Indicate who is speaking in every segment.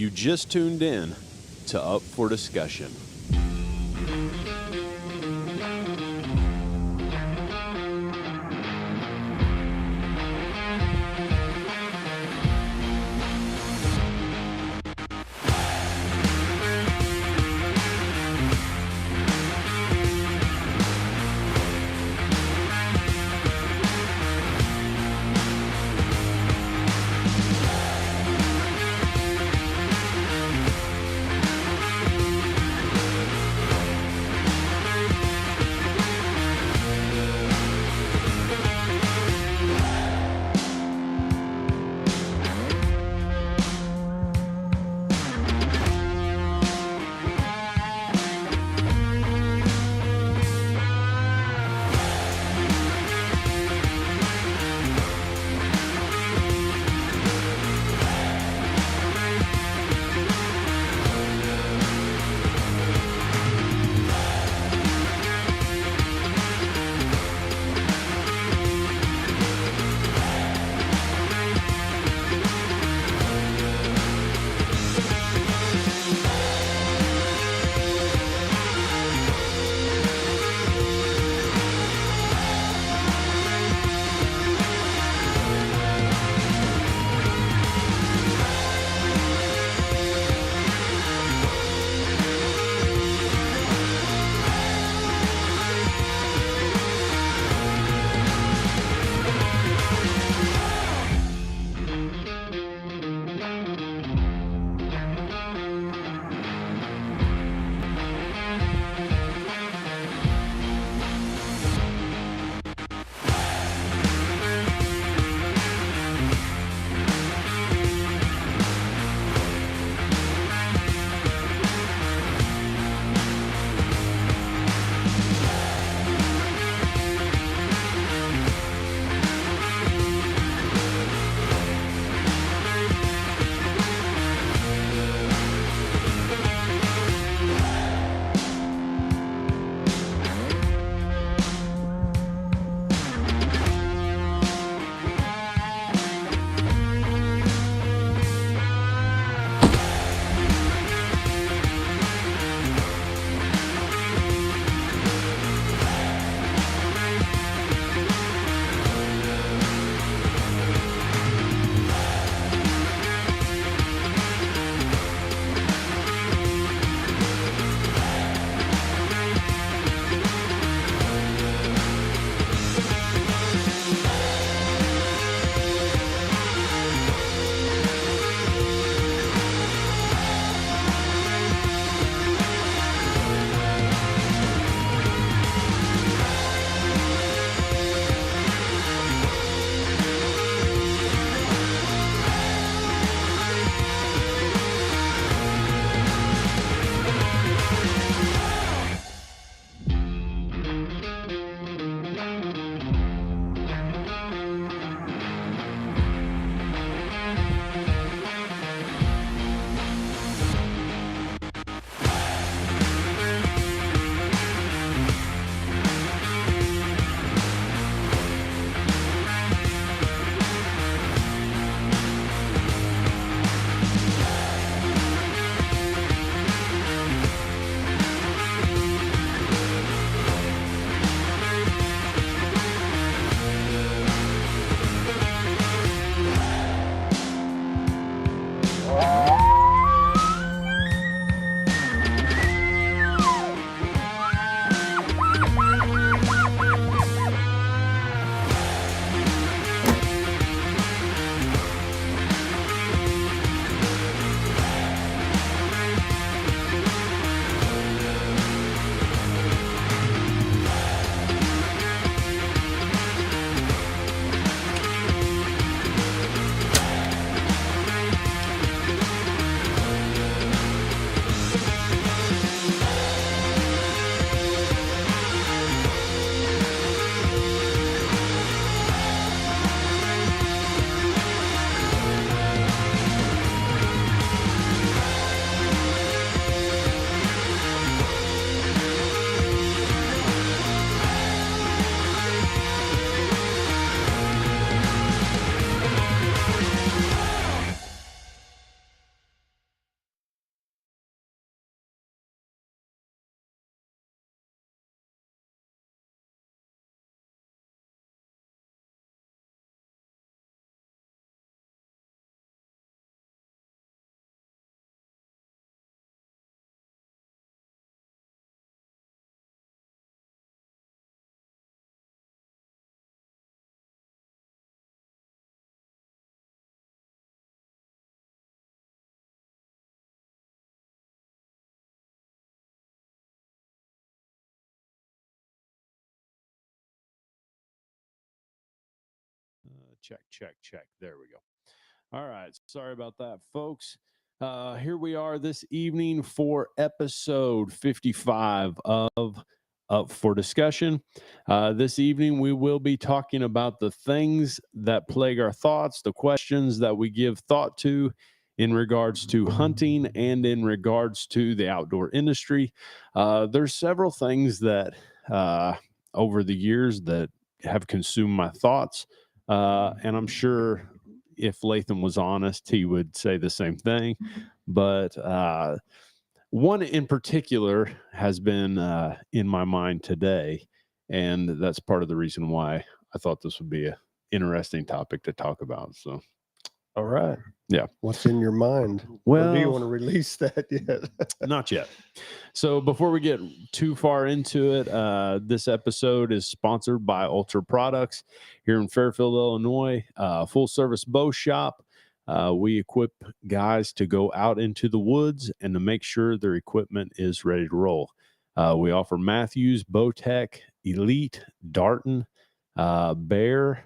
Speaker 1: You just tuned in to Up for Discussion. Check. There we go. All right. Sorry about that, folks. Here we are this evening for episode 55 of Up for Discussion. This evening, we will be talking about the things that plague our thoughts, the questions that we give thought to in regards to hunting and in regards to the outdoor industry. There's several things that over the years that have consumed my thoughts. And I'm sure if Latham was honest, he would say the same thing. But one in particular has been in my mind today. And that's part of the reason why I thought this would be an interesting topic to talk about. So,
Speaker 2: all right.
Speaker 1: Yeah.
Speaker 2: What's in your mind?
Speaker 1: Well,
Speaker 2: or do you want to release that yet?
Speaker 1: Not yet. So before we get too far into it, this episode is sponsored by Ultra Products here in Fairfield, Illinois, full service bow shop. We equip guys to go out into the woods and to make sure their equipment is ready to roll. We offer Matthews, Bowtech, Elite, Darton, Bear.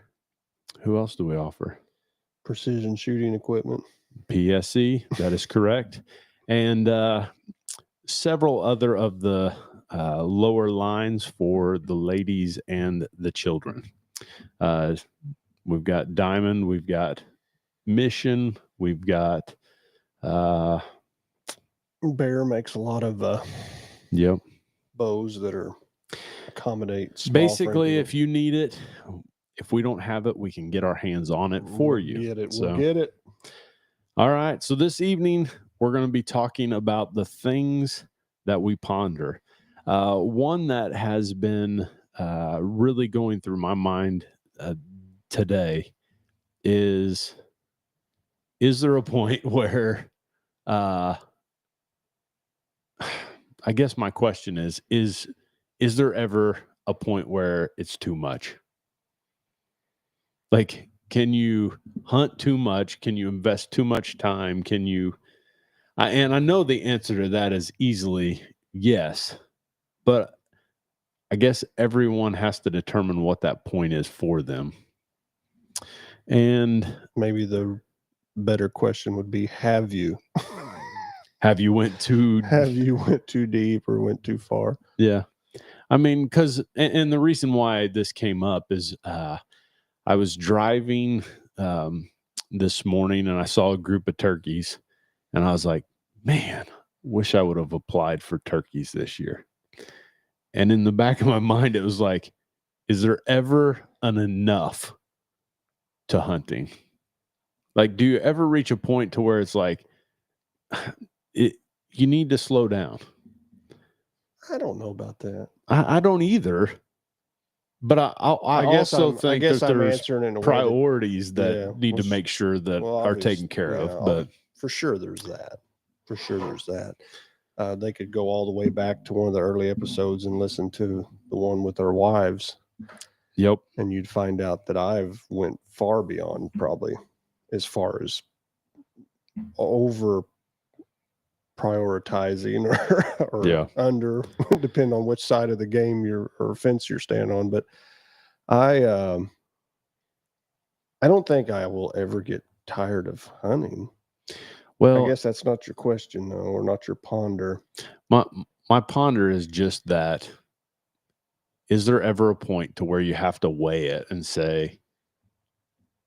Speaker 1: Who else do we offer?
Speaker 2: Precision shooting equipment.
Speaker 1: PSE, that is correct. And several other of the lower lines for the ladies and the children. We've got Diamond, we've got Mission, we've got
Speaker 2: Bear makes a lot of
Speaker 1: yep,
Speaker 2: bows that are accommodate small
Speaker 1: basically
Speaker 2: frame.
Speaker 1: If you need it, if we don't have it, we can get our hands on it for you.
Speaker 2: We'll get it.
Speaker 1: All right. So this evening, we're going to be talking about the things that we ponder. One that has been really going through my mind today is there a point where, I guess my question is there ever a point where it's too much? Like, can you hunt too much? Can you invest too much time? Can you, and I know the answer to that is easily yes, but I guess everyone has to determine what that point is for them. And
Speaker 2: maybe the better question would be, have you
Speaker 1: went too
Speaker 2: deep or went too far?
Speaker 1: Yeah. I mean, because, and the reason why this came up is, I was driving this morning and I saw a group of turkeys and I was like, man, wish I would have applied for turkeys this year. And in the back of my mind, it was like, is there ever an enough to hunting? Like, do you ever reach a point to where it's like, you need to slow down?
Speaker 2: I don't know about that.
Speaker 1: I don't either. But I also think that there's priorities that need to make sure that are taken care of. But
Speaker 2: for sure there's that. They could go all the way back to one of the early episodes and listen to the one with our wives.
Speaker 1: Yep.
Speaker 2: And you'd find out that I've went far beyond, probably as far as over prioritizing or under, depending on which side of the game or fence you're standing on. But I don't think I will ever get tired of hunting. Well, I guess that's not your question, though, or not your ponder.
Speaker 1: My ponder is just that, is there ever a point to where you have to weigh it and say,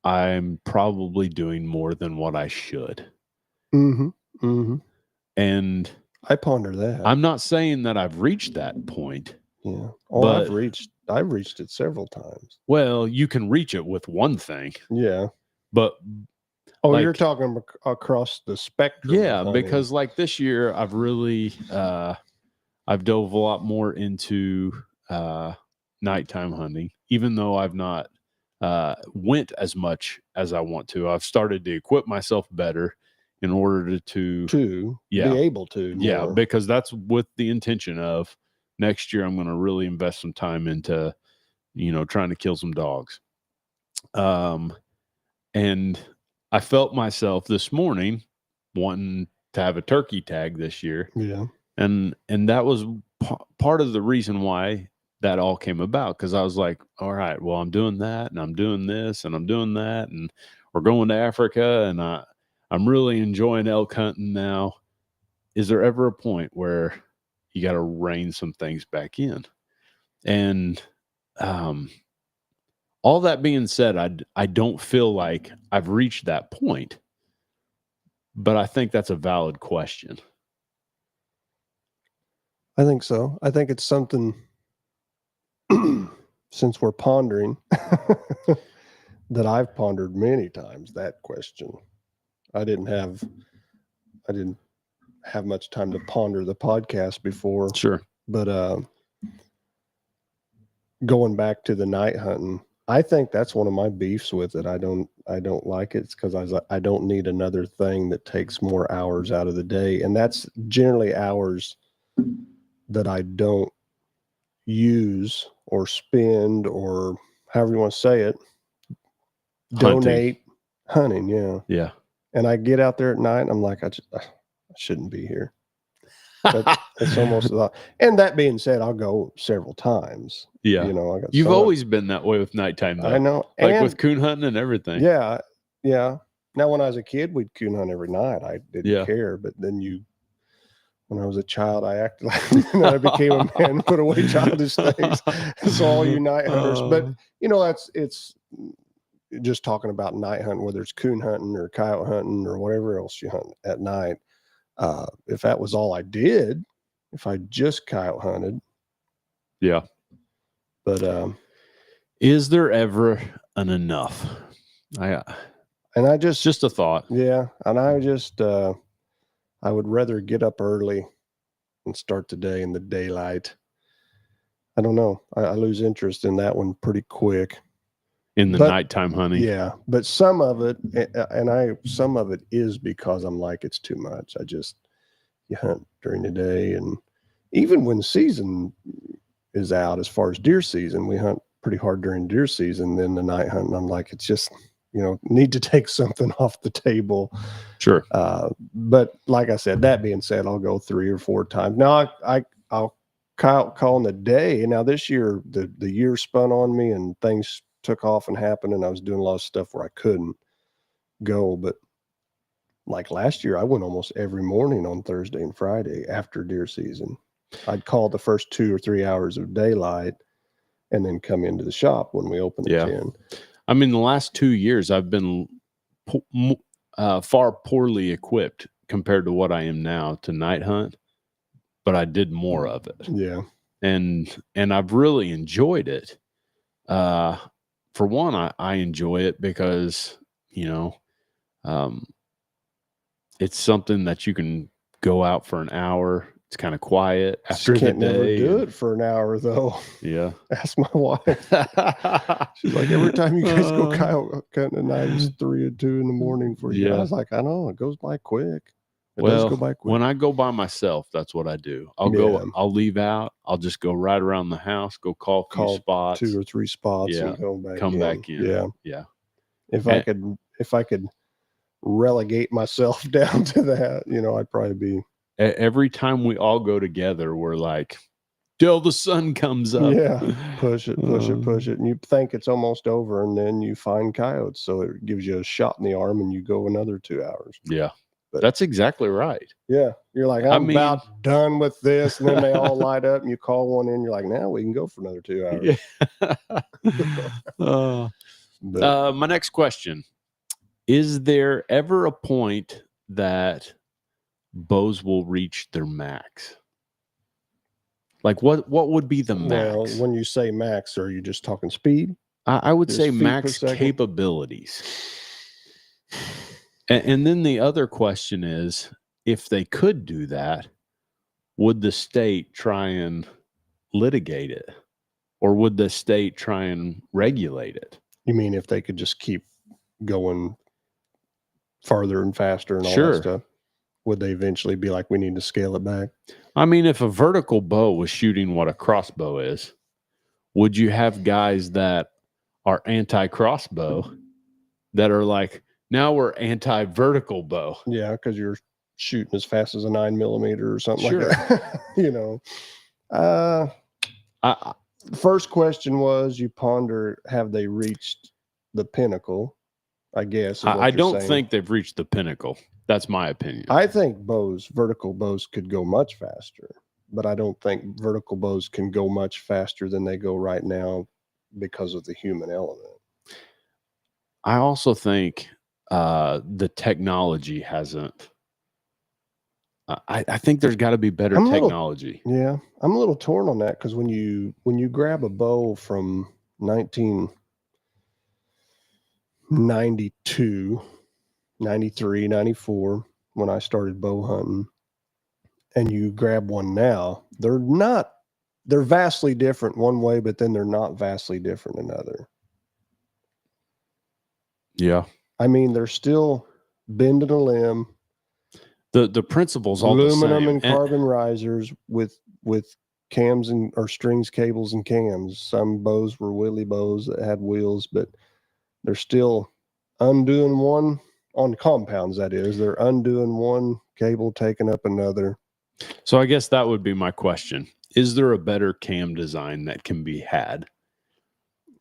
Speaker 1: I'm probably doing more than what I should?
Speaker 2: Mm-hmm. Mm-hmm.
Speaker 1: And
Speaker 2: I ponder that.
Speaker 1: I'm not saying that I've reached that point.
Speaker 2: Yeah. I've reached it several times.
Speaker 1: Well, you can reach it with one thing.
Speaker 2: Yeah.
Speaker 1: But
Speaker 2: you're talking across the spectrum.
Speaker 1: Yeah, because like this year I've really I've dove a lot more into nighttime hunting, even though I've not went as much as I want to. I've started to equip myself better in order to
Speaker 2: be able to.
Speaker 1: Yeah, because that's with the intention of next year I'm going to really invest some time into, trying to kill some dogs. And I felt myself this morning wanting to have a turkey tag this year.
Speaker 2: Yeah.
Speaker 1: And that was part of the reason why that all came about, because I was like, all right, well, I'm doing that and I'm doing this and I'm doing that, and we're going to Africa, and I'm really enjoying elk hunting now. Is there ever a point where you got to rein some things back in? And all that being said, I don't feel like I've reached that point, but I think that's a valid question.
Speaker 2: I think so. I think it's something, since we're pondering, that I've pondered many times, that question. I didn't have much time to ponder the podcast before.
Speaker 1: Sure.
Speaker 2: But going back to the night hunting, I think that's one of my beefs with it. I don't like it. It's because I don't need another thing that takes more hours out of the day. And that's generally hours that I don't use or spend, or however you want to say it, donate hunting. Yeah.
Speaker 1: Yeah.
Speaker 2: And I get out there at night and I'm like, I shouldn't be here. But it's almost a lot. And that being said, I'll go several times.
Speaker 1: Yeah.
Speaker 2: You know,
Speaker 1: you've always been that way with nighttime, though.
Speaker 2: I know.
Speaker 1: Like
Speaker 2: and,
Speaker 1: with coon hunting and everything.
Speaker 2: Yeah. Yeah. Now, when I was a kid, we'd coon hunt every night. I didn't care. But then when I was a child, I acted like I became a man, put away childish things. So all you night hunters. But, you know, it's just talking about night hunting, whether it's coon hunting or coyote hunting or whatever else you hunt at night. If that was all I did, if I just coyote hunted.
Speaker 1: Yeah.
Speaker 2: But
Speaker 1: is there ever an enough? Just a thought.
Speaker 2: Yeah. And I would rather get up early and start the day in the daylight. I don't know. I lose interest in that one pretty quick.
Speaker 1: In the nighttime hunting.
Speaker 2: Yeah. But some of it is because I'm like, it's too much. You hunt during the day, and even when season is out, as far as deer season, we hunt pretty hard during deer season. Then the night hunting, I'm like, it's just, need to take something off the table.
Speaker 1: Sure.
Speaker 2: But like I said, that being said, I'll go 3 or 4 times. Now I'll call in the day. Now this year, the year spun on me and things took off and happened, and I was doing a lot of stuff where I couldn't go. But like last year, I went almost every morning on Thursday and Friday after deer season. I'd call the first 2 or 3 hours of daylight and then come into the shop when we open at 10.
Speaker 1: I mean, the last 2 years, I've been far poorly equipped compared to what I am now to night hunt, but I did more of it.
Speaker 2: Yeah.
Speaker 1: And I've really enjoyed it. For one, I enjoy it because, it's something that you can go out for an hour. It's kind of quiet after the day.
Speaker 2: Never do it for an hour, though.
Speaker 1: Yeah.
Speaker 2: Ask my wife. She's like, every time you guys go coyote hunting at night, it's 3 or 2 in the morning for you. I was like, I know, it goes by quick. It does go by quick.
Speaker 1: When I go by myself, that's what I do. I'll leave out. I'll just go right around the house, go call a few spots.
Speaker 2: 2 or 3 spots and come back in.
Speaker 1: Yeah. Yeah.
Speaker 2: If I could relegate myself down to that, I'd probably be.
Speaker 1: Every time we all go together, we're like, till the sun comes up.
Speaker 2: Yeah, push it. And you think it's almost over, and then you find coyotes. So it gives you a shot in the arm, and you go another 2 hours.
Speaker 1: Yeah, but that's exactly right.
Speaker 2: Yeah, you're like, I'm about done with this. And then they all light up, and you call one in. You're like, now we can go for another 2 hours.
Speaker 1: Yeah. My next question. Is there ever a point that bows will reach their max? Like what would be the max?
Speaker 2: Well, when you say max, are you just talking speed?
Speaker 1: I would say max capabilities. And then the other question is, if they could do that, would the state try and litigate it? Or would the state try and regulate it?
Speaker 2: You mean if they could just keep going farther and faster and all that stuff? Would they eventually be like, we need to scale it back?
Speaker 1: I mean, if a vertical bow was shooting what a crossbow is, would you have guys that are anti-crossbow that are like, now we're anti-vertical bow?
Speaker 2: Yeah, because you're shooting as fast as a 9mm or something like that. the first question was you ponder, have they reached the pinnacle? I guess. Is what
Speaker 1: I
Speaker 2: you're
Speaker 1: don't
Speaker 2: saying.
Speaker 1: think they've reached the pinnacle. That's my opinion.
Speaker 2: I think vertical bows could go much faster, but I don't think vertical bows can go much faster than they go right now because of the human element.
Speaker 1: I also think the technology hasn't. I think there's got to be better technology.
Speaker 2: Yeah, I'm a little torn on that because when you grab a bow from 1992, 93, 94, when I started bow hunting, and you grab one now, they're vastly different one way, but then they're not vastly different another.
Speaker 1: Yeah.
Speaker 2: I mean, they're still bending a limb.
Speaker 1: The principles all the same.
Speaker 2: Aluminum and carbon risers with cams or strings, cables, and cams. Some bows were wheelie bows that had wheels, but they're still undoing one on compounds. That is, they're undoing one cable, taking up another.
Speaker 1: So I guess that would be my question. Is there a better cam design that can be had?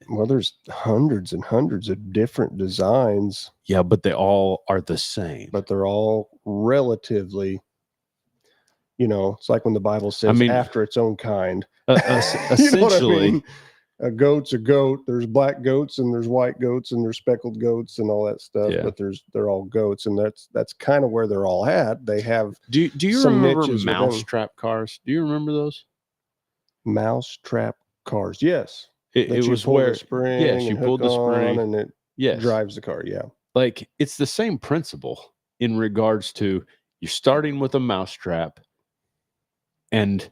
Speaker 2: Well, there's hundreds and hundreds of different designs.
Speaker 1: Yeah, but they all are the same.
Speaker 2: But they're all relatively, it's like when the Bible says, after its own kind.
Speaker 1: Essentially,
Speaker 2: a goat's a goat. There's black goats and there's white goats and there's speckled goats and all that stuff.
Speaker 1: Yeah.
Speaker 2: But they're all goats, and that's kind of where they're all at. They have.
Speaker 1: Do you remember mousetrap cars? Do you remember those?
Speaker 2: Mousetrap cars, yes.
Speaker 1: It was where
Speaker 2: spring.
Speaker 1: Yes, you pulled the spring
Speaker 2: and it drives the car. Yeah,
Speaker 1: like it's the same principle in regards to you're starting with a mousetrap, and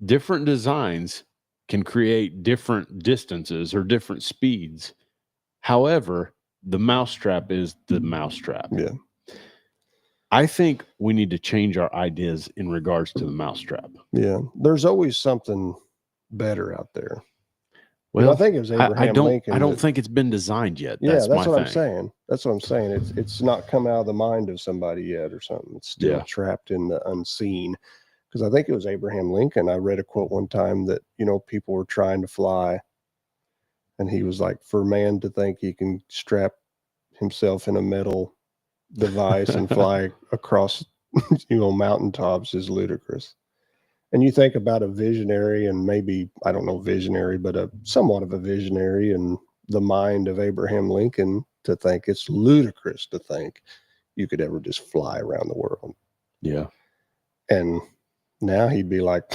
Speaker 1: different designs can create different distances or different speeds. However, the mousetrap is the mousetrap.
Speaker 2: Yeah.
Speaker 1: I think we need to change our ideas in regards to the mousetrap.
Speaker 2: Yeah. There's always something better out there.
Speaker 1: Well,
Speaker 2: I think it was Abraham Lincoln.
Speaker 1: I don't think it's been designed yet.
Speaker 2: Yeah, that's what I'm saying. That's what I'm saying. It's not come out of the mind of somebody yet or something. It's still trapped in the unseen. Because I think it was Abraham Lincoln. I read a quote one time that, people were trying to fly. And he was like, for man to think he can strap himself in a metal device and fly across, mountaintops is ludicrous. And you think about a visionary, and maybe, I don't know, visionary, but somewhat of a visionary in the mind of Abraham Lincoln, to think it's ludicrous to think you could ever just fly around the world.
Speaker 1: Yeah.
Speaker 2: And now he'd be like,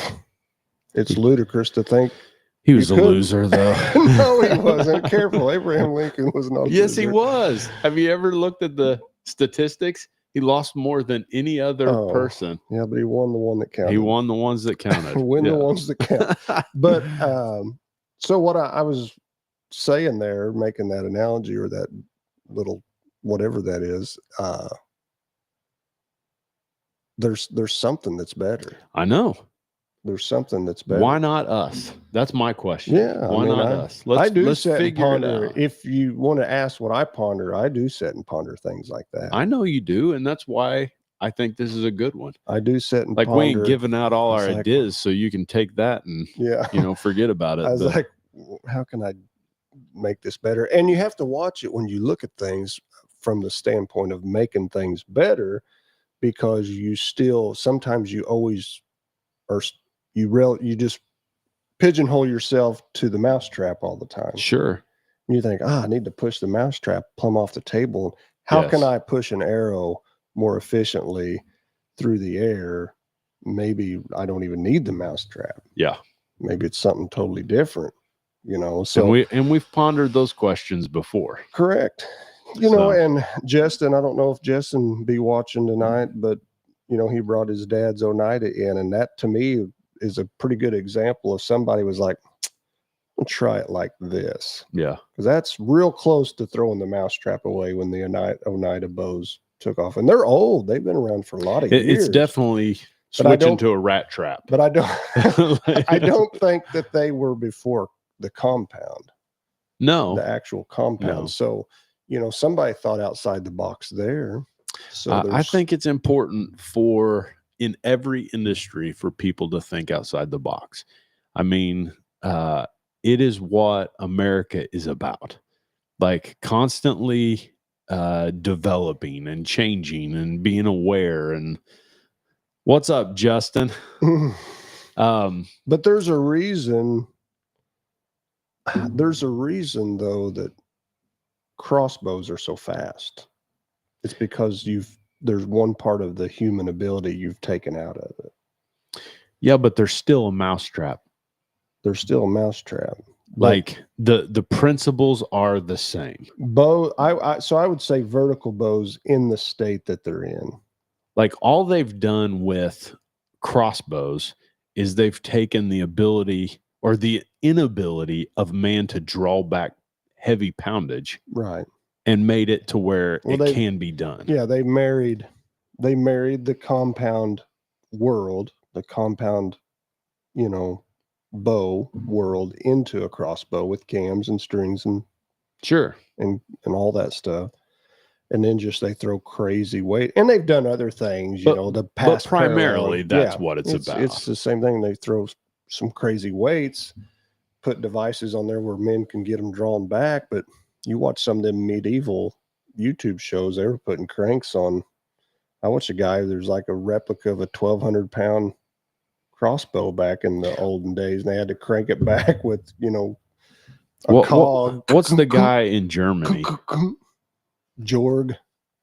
Speaker 2: it's ludicrous to think.
Speaker 1: He was a loser, though.
Speaker 2: No, he wasn't. Careful. Abraham Lincoln was not.
Speaker 1: Yes, he was. Have you ever looked at the statistics? He lost more than any other person.
Speaker 2: Yeah, but he won the one that counted.
Speaker 1: He won the ones that counted.
Speaker 2: The ones that count. But so what I was saying there, making that analogy or that little whatever that is, there's something that's better.
Speaker 1: I know.
Speaker 2: There's something that's better.
Speaker 1: Why not us? That's my question.
Speaker 2: Yeah.
Speaker 1: Why not us?
Speaker 2: Let's sit and ponder. If you want to ask what I ponder, I do sit and ponder things like that.
Speaker 1: I know you do. And that's why I think this is a good one.
Speaker 2: I do sit and
Speaker 1: ponder.
Speaker 2: We
Speaker 1: ain't giving out all our ideas so you can take that and, forget about it.
Speaker 2: I was like, how can I make this better? And you have to watch it when you look at things from the standpoint of making things better, because sometimes you always are. You just pigeonhole yourself to the mousetrap all the time.
Speaker 1: Sure.
Speaker 2: And you think, I need to push the mousetrap plumb off the table. How can I push an arrow more efficiently through the air? Maybe I don't even need the mousetrap.
Speaker 1: Yeah.
Speaker 2: Maybe it's something totally different, So
Speaker 1: we've pondered those questions before.
Speaker 2: Correct. And Justin, I don't know if Justin be watching tonight, but he brought his dad's Oneida in, and that to me is a pretty good example of somebody was like, I'll try it like this.
Speaker 1: Yeah.
Speaker 2: Because that's real close to throwing the mousetrap away when the Oneida bows took off. And they're old. They've been around for a lot of years.
Speaker 1: It's definitely switching to a rat trap.
Speaker 2: But I don't think that they were before the compound.
Speaker 1: No.
Speaker 2: The actual compound.
Speaker 1: No.
Speaker 2: So, somebody thought outside the box there. So
Speaker 1: I think it's important in every industry for people to think outside the box. I mean, it is what America is about. Like constantly developing and changing and being aware. And what's up, Justin?
Speaker 2: But there's a reason. There's a reason, though, that crossbows are so fast. It's because there's one part of the human ability you've taken out of it.
Speaker 1: Yeah, but there's still a mousetrap.
Speaker 2: There's still a mousetrap.
Speaker 1: Like the principles are the same.
Speaker 2: So I would say vertical bows in the state that they're in.
Speaker 1: Like all they've done with crossbows is they've taken the ability or the inability of man to draw back heavy poundage,
Speaker 2: right,
Speaker 1: and made it to where it can be done.
Speaker 2: Yeah, they married the compound world, the compound, bow world into a crossbow with cams and strings and
Speaker 1: sure
Speaker 2: and all that stuff. And then just they throw crazy weight, and they've done other things, the past.
Speaker 1: But primarily, that's what it's about.
Speaker 2: It's the same thing. They throw some crazy weights, put devices on there where men can get them drawn back. But you watch some of them medieval YouTube shows, they were putting cranks on. I watched a guy, there's like a replica of a 1,200-pound crossbow back in the olden days, and they had to crank it back with, a cog.
Speaker 1: What's the guy in Germany?
Speaker 2: Jorg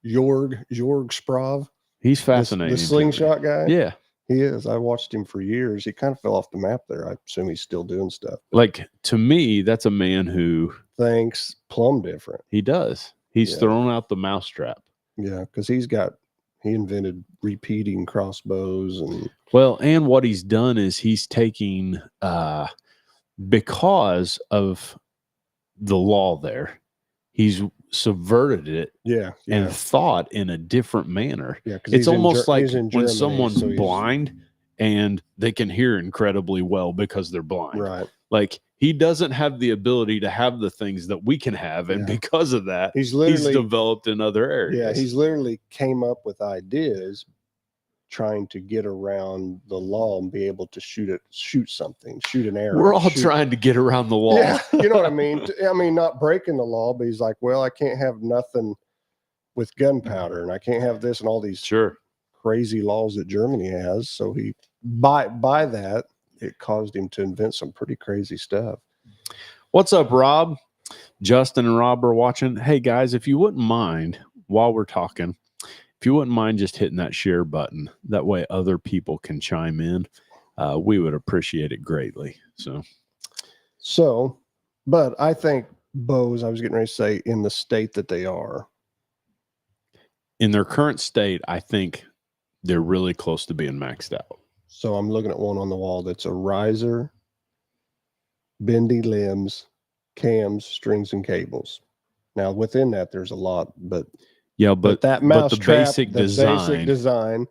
Speaker 2: Sprav.
Speaker 1: He's fascinating.
Speaker 2: The slingshot guy.
Speaker 1: Yeah,
Speaker 2: he is. I watched him for years. He kind of fell off the map there. I assume he's still doing stuff.
Speaker 1: Like, to me, that's a man who
Speaker 2: thinks plumb different.
Speaker 1: He does. He's thrown out the mousetrap.
Speaker 2: Yeah, because he invented repeating crossbows and
Speaker 1: what he's done is he's taking because of the law there, he's subverted it and thought in a different manner.
Speaker 2: Yeah,
Speaker 1: it's almost like when someone's blind and they can hear incredibly well because they're blind.
Speaker 2: Right.
Speaker 1: Like he doesn't have the ability to have the things that we can have. And because of that, he's developed in other areas.
Speaker 2: Yeah, he's literally came up with ideas trying to get around the law and be able to shoot an arrow.
Speaker 1: We're all trying to get around the law.
Speaker 2: Yeah, you know what I mean? I mean, not breaking the law, but he's like, well, I can't have nothing with gunpowder and I can't have this and all these crazy laws that Germany has. So he, by that, it caused him to invent some pretty crazy stuff.
Speaker 1: What's up, Rob? Justin and Rob are watching. Hey, guys, if you wouldn't mind, while we're talking, if you wouldn't mind just hitting that share button, that way other people can chime in. We would appreciate it greatly.
Speaker 2: But I think bows, I was getting ready to say, in the state that they are.
Speaker 1: In their current state, I think they're really close to being maxed out.
Speaker 2: So I'm looking at one on the wall that's a riser, bendy limbs, cams, strings, and cables. Now, within that, there's a lot, but that mousetrap,
Speaker 1: basic design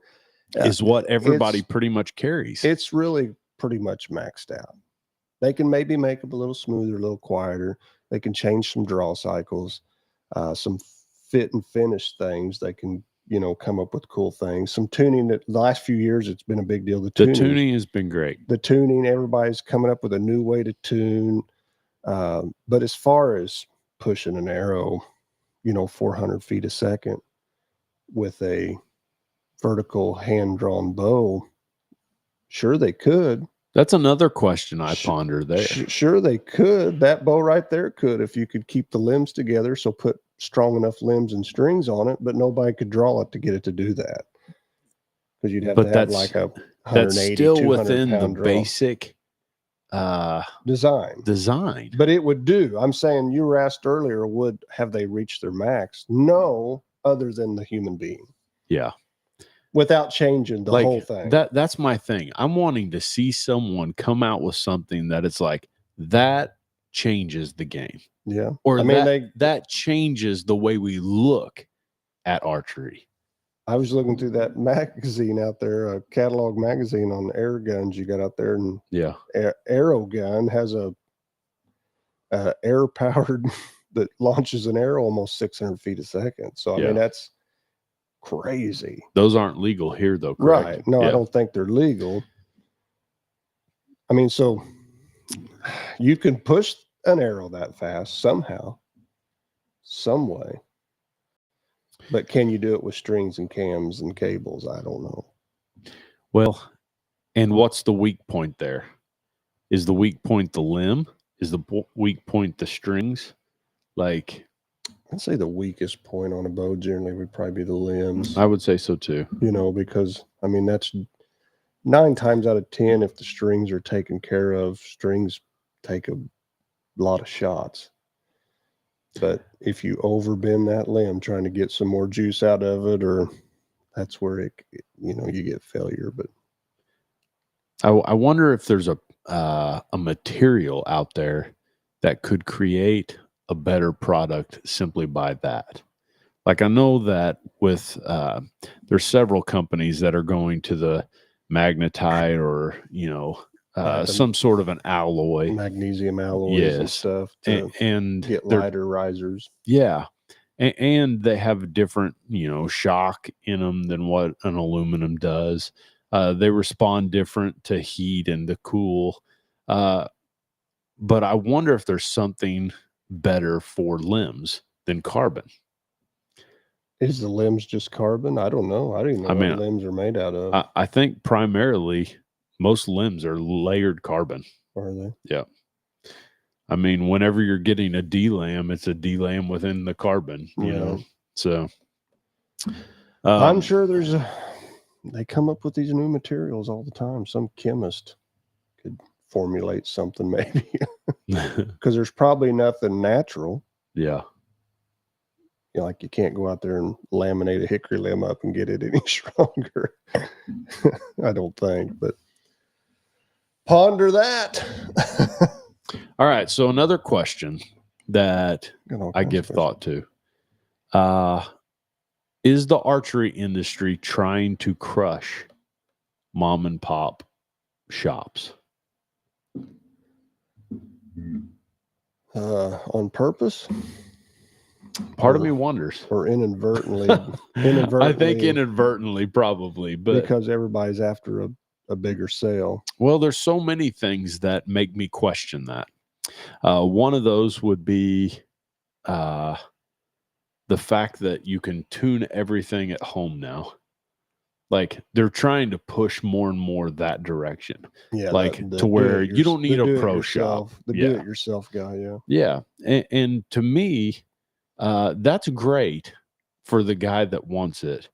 Speaker 1: is what everybody pretty much carries.
Speaker 2: It's really pretty much maxed out. They can maybe make it a little smoother, a little quieter. They can change some draw cycles, some fit and finish things. They can, come up with cool things. Some tuning that the last few years, it's been a big deal. The
Speaker 1: tuning has been great.
Speaker 2: The tuning, everybody's coming up with a new way to tune. But as far as pushing an arrow, 400 feet a second with a vertical hand-drawn bow, sure they could.
Speaker 1: That's another question I ponder there.
Speaker 2: Sure they could. That bow right there could, if you could keep the limbs together, so put strong enough limbs and strings on it, but nobody could draw it to get it to do that. Because you'd have to have like a 180,
Speaker 1: that's still within the
Speaker 2: draw.
Speaker 1: Basic design.
Speaker 2: But it would do. I'm saying, you were asked earlier, have they reached their max? No, other than the human being.
Speaker 1: Yeah.
Speaker 2: Without changing the whole thing.
Speaker 1: That's my thing. I'm wanting to see someone come out with something that it's like, that changes the game.
Speaker 2: Yeah.
Speaker 1: Or that changes the way we look at archery.
Speaker 2: I was looking through that magazine out there, a catalog magazine on air guns you got out there, and Arrow Gun has a air powered that launches an arrow almost 600 feet a second. So I mean, that's crazy.
Speaker 1: Those aren't legal here, though, correct?
Speaker 2: Right? No, I don't think they're legal. I mean, so You can push an arrow that fast somehow, some way. But can you do it with strings and cams and cables? I don't know.
Speaker 1: Well, and what's the weak point there? Is the weak point the limb? Is the weak point the strings? Like,
Speaker 2: I'd say the weakest point on a bow generally would probably be the limbs.
Speaker 1: I would say so too.
Speaker 2: You know, because I mean that's 9 times out of 10, if the strings are taken care of, strings take a lot of shots. But if you overbend that limb trying to get some more juice out of it, or that's where you get failure. But
Speaker 1: I wonder if there's a material out there that could create a better product simply by that. Like I know that with there's several companies that are going to the magnetite or some sort of an alloy,
Speaker 2: magnesium alloys and
Speaker 1: Yes.
Speaker 2: stuff to
Speaker 1: and
Speaker 2: get
Speaker 1: they're-
Speaker 2: lighter risers.
Speaker 1: Yeah. And they have different, shock in them than what an aluminum does. They respond different to heat and to cool. But I wonder if there's something better for limbs than carbon.
Speaker 2: Is the limbs just carbon? I don't know. I don't even know
Speaker 1: I mean,
Speaker 2: what limbs are made out of.
Speaker 1: I think primarily most limbs are layered carbon.
Speaker 2: Are they?
Speaker 1: Yeah. I mean, whenever you're getting a D-lam, it's a D-lam within the carbon, you know. So
Speaker 2: I'm sure they come up with these new materials all the time. Some chemist could formulate something maybe, because there's probably nothing natural.
Speaker 1: Yeah.
Speaker 2: Like you can't go out there and laminate a hickory limb up and get it any stronger. I don't think, but ponder that.
Speaker 1: All right. So another question that I give thought to. Is the archery industry trying to crush mom and pop shops?
Speaker 2: On purpose?
Speaker 1: Part of me wonders.
Speaker 2: Or inadvertently.
Speaker 1: I think inadvertently, probably, but
Speaker 2: because everybody's after a bigger sale.
Speaker 1: Well, there's so many things that make me question that. One of those would be the fact that you can tune everything at home now. Like they're trying to push more and more that direction.
Speaker 2: Yeah,
Speaker 1: like to where you don't need a pro shop.
Speaker 2: The do-it-yourself guy, yeah.
Speaker 1: Yeah, and to me, that's great for the guy that wants it,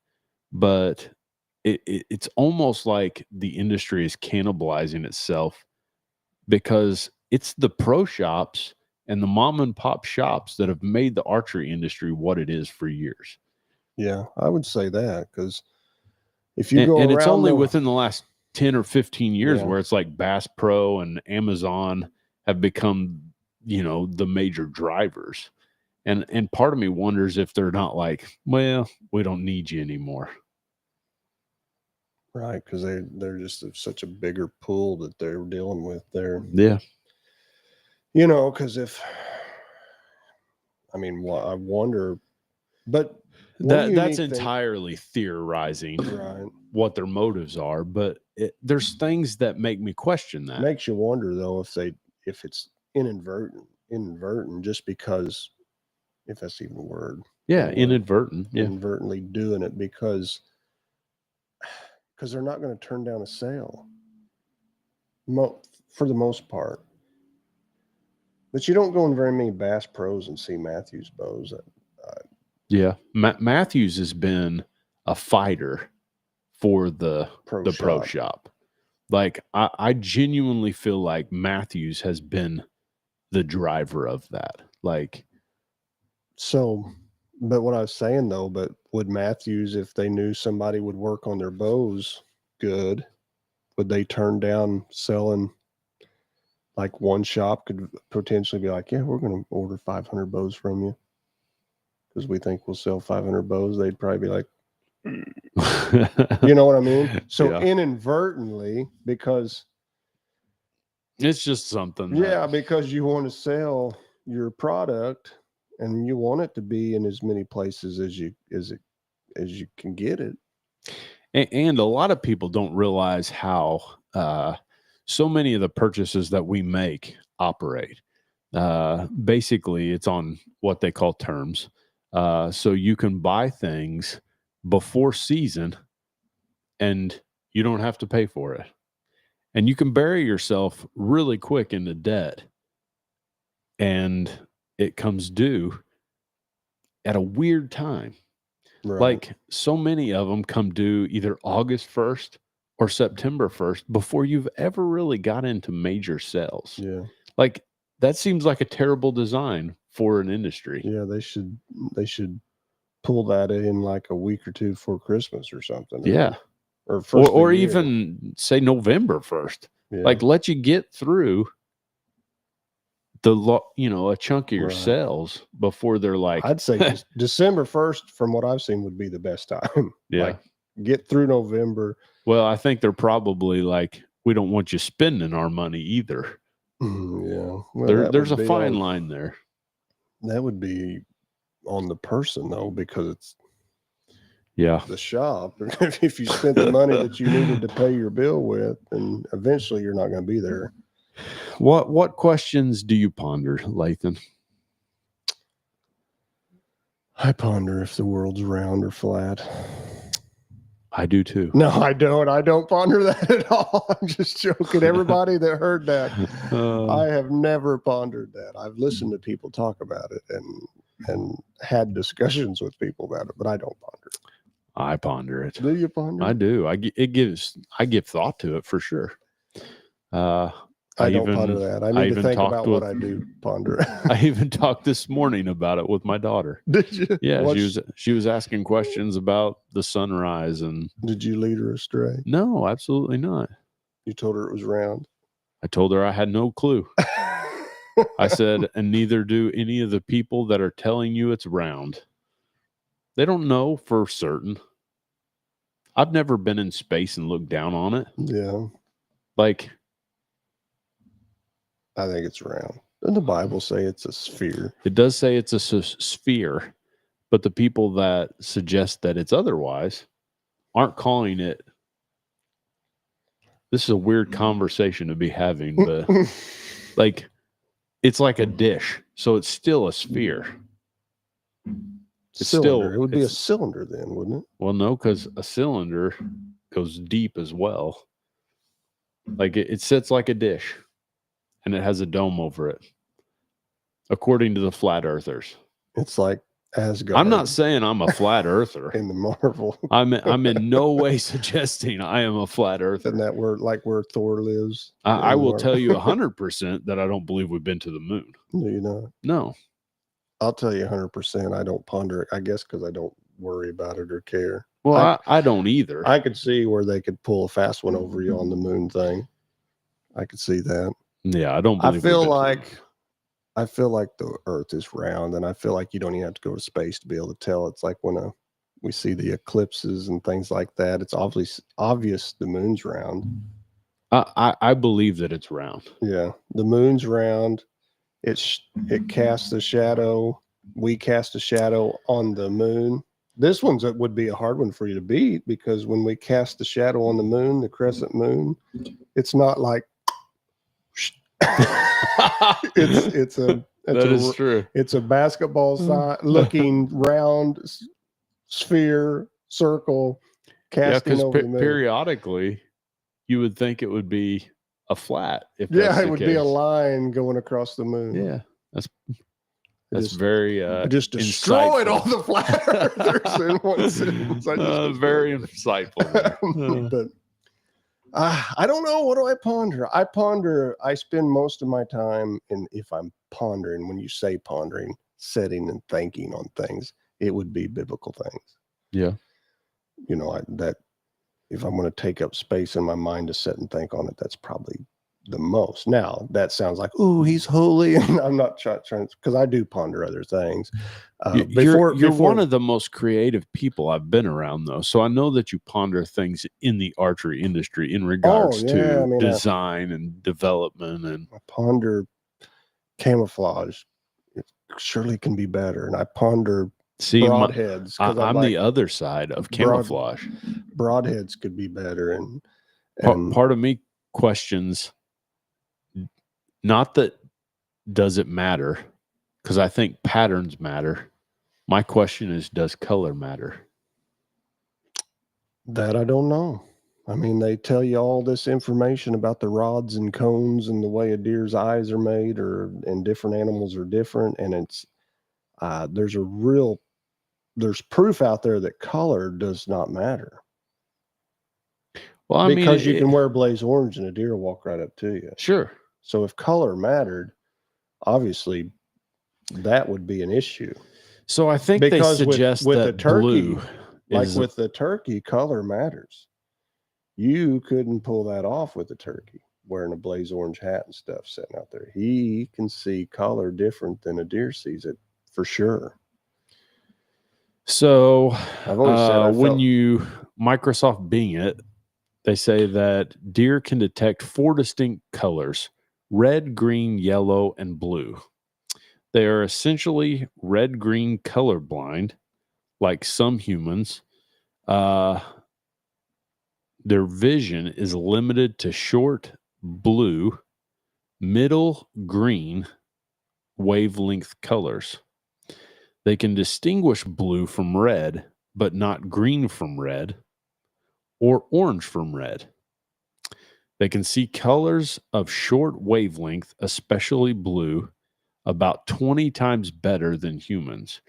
Speaker 1: but it's almost like the industry is cannibalizing itself, because it's the pro shops and the mom and pop shops that have made the archery industry what it is for years.
Speaker 2: Yeah, I would say that, because if you go
Speaker 1: and it's
Speaker 2: around
Speaker 1: only within the last 10 or 15 years where it's like Bass Pro and Amazon have become, the major drivers. And part of me wonders if they're not like, well, we don't need you anymore.
Speaker 2: Right, because they're just such a bigger pool that they're dealing with there.
Speaker 1: Yeah.
Speaker 2: Because I wonder, but
Speaker 1: that's entirely theorizing what their motives are, but there's things that make me question that.
Speaker 2: It makes you wonder though if it's inadvertent, just because, if that's even a word.
Speaker 1: Yeah, inadvertent. Yeah.
Speaker 2: Inadvertently doing it because they're not going to turn down a sale for the most part. But you don't go in very many Bass Pros and see Mathews bows.
Speaker 1: Yeah, Mathews has been a fighter for the pro shop. Like I genuinely feel like Mathews has been the driver of that. Like,
Speaker 2: so, but what I was saying though, but would Mathews, if they knew somebody would work on their bows good, would they turn down selling? Like one shop could potentially be like, yeah, we're going to order 500 bows from you because we think we'll sell 500 bows. They'd probably be like, you know what I mean? So inadvertently, because
Speaker 1: it's just something.
Speaker 2: Because you want to sell your product and you want it to be in as many places as you can get it.
Speaker 1: And a lot of people don't realize how so many of the purchases that we make operate. Basically, it's on what they call terms. So you can buy things before season and you don't have to pay for it. And you can bury yourself really quick into debt. And it comes due at a weird time.
Speaker 2: Right.
Speaker 1: Like so many of them come due either August 1st or September 1st before you've ever really got into major sales.
Speaker 2: Yeah.
Speaker 1: Like that seems like a terrible design for an industry.
Speaker 2: Yeah, they should pull that in like a week or two before Christmas or something.
Speaker 1: Yeah.
Speaker 2: Or first of
Speaker 1: Or
Speaker 2: the year.
Speaker 1: even say November 1st.
Speaker 2: Yeah.
Speaker 1: Like let you get through a chunk of your
Speaker 2: Right.
Speaker 1: sales before they're like,
Speaker 2: I'd say December 1st, from what I've seen, would be the best time.
Speaker 1: yeah.
Speaker 2: Like get through November.
Speaker 1: Well, I think they're probably like, we don't want you spending our money either.
Speaker 2: Yeah. Well,
Speaker 1: There's a fine line there.
Speaker 2: That would be on the person though, because it's
Speaker 1: Yeah.
Speaker 2: the shop. If you spent the money that you needed to pay your bill with, then eventually you're not going to be there.
Speaker 1: What questions do you ponder, Lathan?
Speaker 2: I ponder if the world's round or flat.
Speaker 1: I do too.
Speaker 2: No, I don't. I don't ponder that at all. I'm just joking. Everybody that heard that, I have never pondered that. I've listened to people talk about it and had discussions with people about it, but I don't ponder it.
Speaker 1: I ponder it.
Speaker 2: Do you ponder?
Speaker 1: I do. I give thought to it for sure.
Speaker 2: I don't ponder that. I need to think about what I do ponder.
Speaker 1: I even talked this morning about it with my daughter.
Speaker 2: Did you?
Speaker 1: Yeah, she was asking questions about the sunrise and.
Speaker 2: Did you lead her astray?
Speaker 1: No, absolutely not.
Speaker 2: You told her it was round.
Speaker 1: I told her I had no clue. I said, and neither do any of the people that are telling you it's round. They don't know for certain. I've never been in space and looked down on it.
Speaker 2: Yeah.
Speaker 1: Like,
Speaker 2: I think it's round. Doesn't the Bible say it's a sphere?
Speaker 1: it does say it's a sphere, but the people that suggest that it's otherwise aren't calling it. This is a weird conversation to be having, but like, it's like a dish, so it's still a sphere. It's
Speaker 2: cylinder.
Speaker 1: still.
Speaker 2: It would be a cylinder then, wouldn't it?
Speaker 1: Well, no, because a cylinder goes deep as well. Like it sits like a dish, and it has a dome over it, according to the flat earthers.
Speaker 2: It's like Asgard.
Speaker 1: I'm not saying I'm a flat earther.
Speaker 2: in the Marvel.
Speaker 1: I'm in no way suggesting I am a flat earther.
Speaker 2: Isn't that where Thor lives?
Speaker 1: I will tell you 100% that I don't believe we've been to the moon.
Speaker 2: Do you know?
Speaker 1: No.
Speaker 2: I'll tell you 100%. I don't ponder it. I guess because I don't worry about it or care.
Speaker 1: Well, I don't either.
Speaker 2: I could see where they could pull a fast one over you on the moon thing. I could see that.
Speaker 1: Yeah, I don't believe.
Speaker 2: I feel like the Earth is round, and I feel like you don't even have to go to space to be able to tell. It's like when we see the eclipses and things like that. It's obvious the moon's round.
Speaker 1: I believe that it's round.
Speaker 2: Yeah, the moon's round. It casts a shadow. We cast a shadow on the moon. This would be a hard one for you to beat, because when we cast the shadow on the moon, the crescent moon, it's not like it's
Speaker 1: true.
Speaker 2: It's a basketball looking round sphere circle casting over the moon.
Speaker 1: Periodically you would think it would be a flat. If
Speaker 2: it would be a line going across the moon.
Speaker 1: Yeah, that's very
Speaker 2: just destroyed
Speaker 1: insightful.
Speaker 2: all the flat earthers in one sentence.
Speaker 1: Very insightful.
Speaker 2: But I don't know. What do I ponder? I spend most of my time if I'm pondering, when you say pondering, sitting and thinking on things, it would be biblical things.
Speaker 1: Yeah.
Speaker 2: That if I'm going to take up space in my mind to sit and think on it, that's probably the most. Now that sounds like, oh, he's holy, and I'm not trying, because I do ponder other things.
Speaker 1: You're one of the most creative people I've been around, though, so I know that you ponder things in the archery industry in regards to design and development. And
Speaker 2: I ponder camouflage. It surely can be better, and I ponder broadheads.
Speaker 1: I'm the other side of camouflage.
Speaker 2: Broadheads could be better, and
Speaker 1: part of me questions Not that does it matter, because I think patterns matter. My question is, does color matter?
Speaker 2: That I don't know. I mean, they tell you all this information about the rods and cones and the way a deer's eyes are made, and different animals are different. And it's there's proof out there that color does not matter.
Speaker 1: Well, I
Speaker 2: because
Speaker 1: mean,
Speaker 2: you can wear blaze orange and a deer will walk right up to you.
Speaker 1: Sure.
Speaker 2: So if color mattered, obviously that would be an issue.
Speaker 1: So I think
Speaker 2: because
Speaker 1: they suggest
Speaker 2: with
Speaker 1: that
Speaker 2: the turkey,
Speaker 1: blue
Speaker 2: like
Speaker 1: is,
Speaker 2: with the turkey, color matters. You couldn't pull that off with the turkey wearing a blaze orange hat and stuff sitting out there. He can see color different than a deer sees it for sure.
Speaker 1: So
Speaker 2: I've always said
Speaker 1: when you Microsoft Bing it, they say that deer can detect 4 distinct colors: red, green, yellow, and blue. They are essentially red-green colorblind, like some humans. Their vision is limited to short blue, middle green wavelength colors. They can distinguish blue from red, but not green from red or orange from red. They can see colors of short wavelength, especially blue, about 20 times better than humans.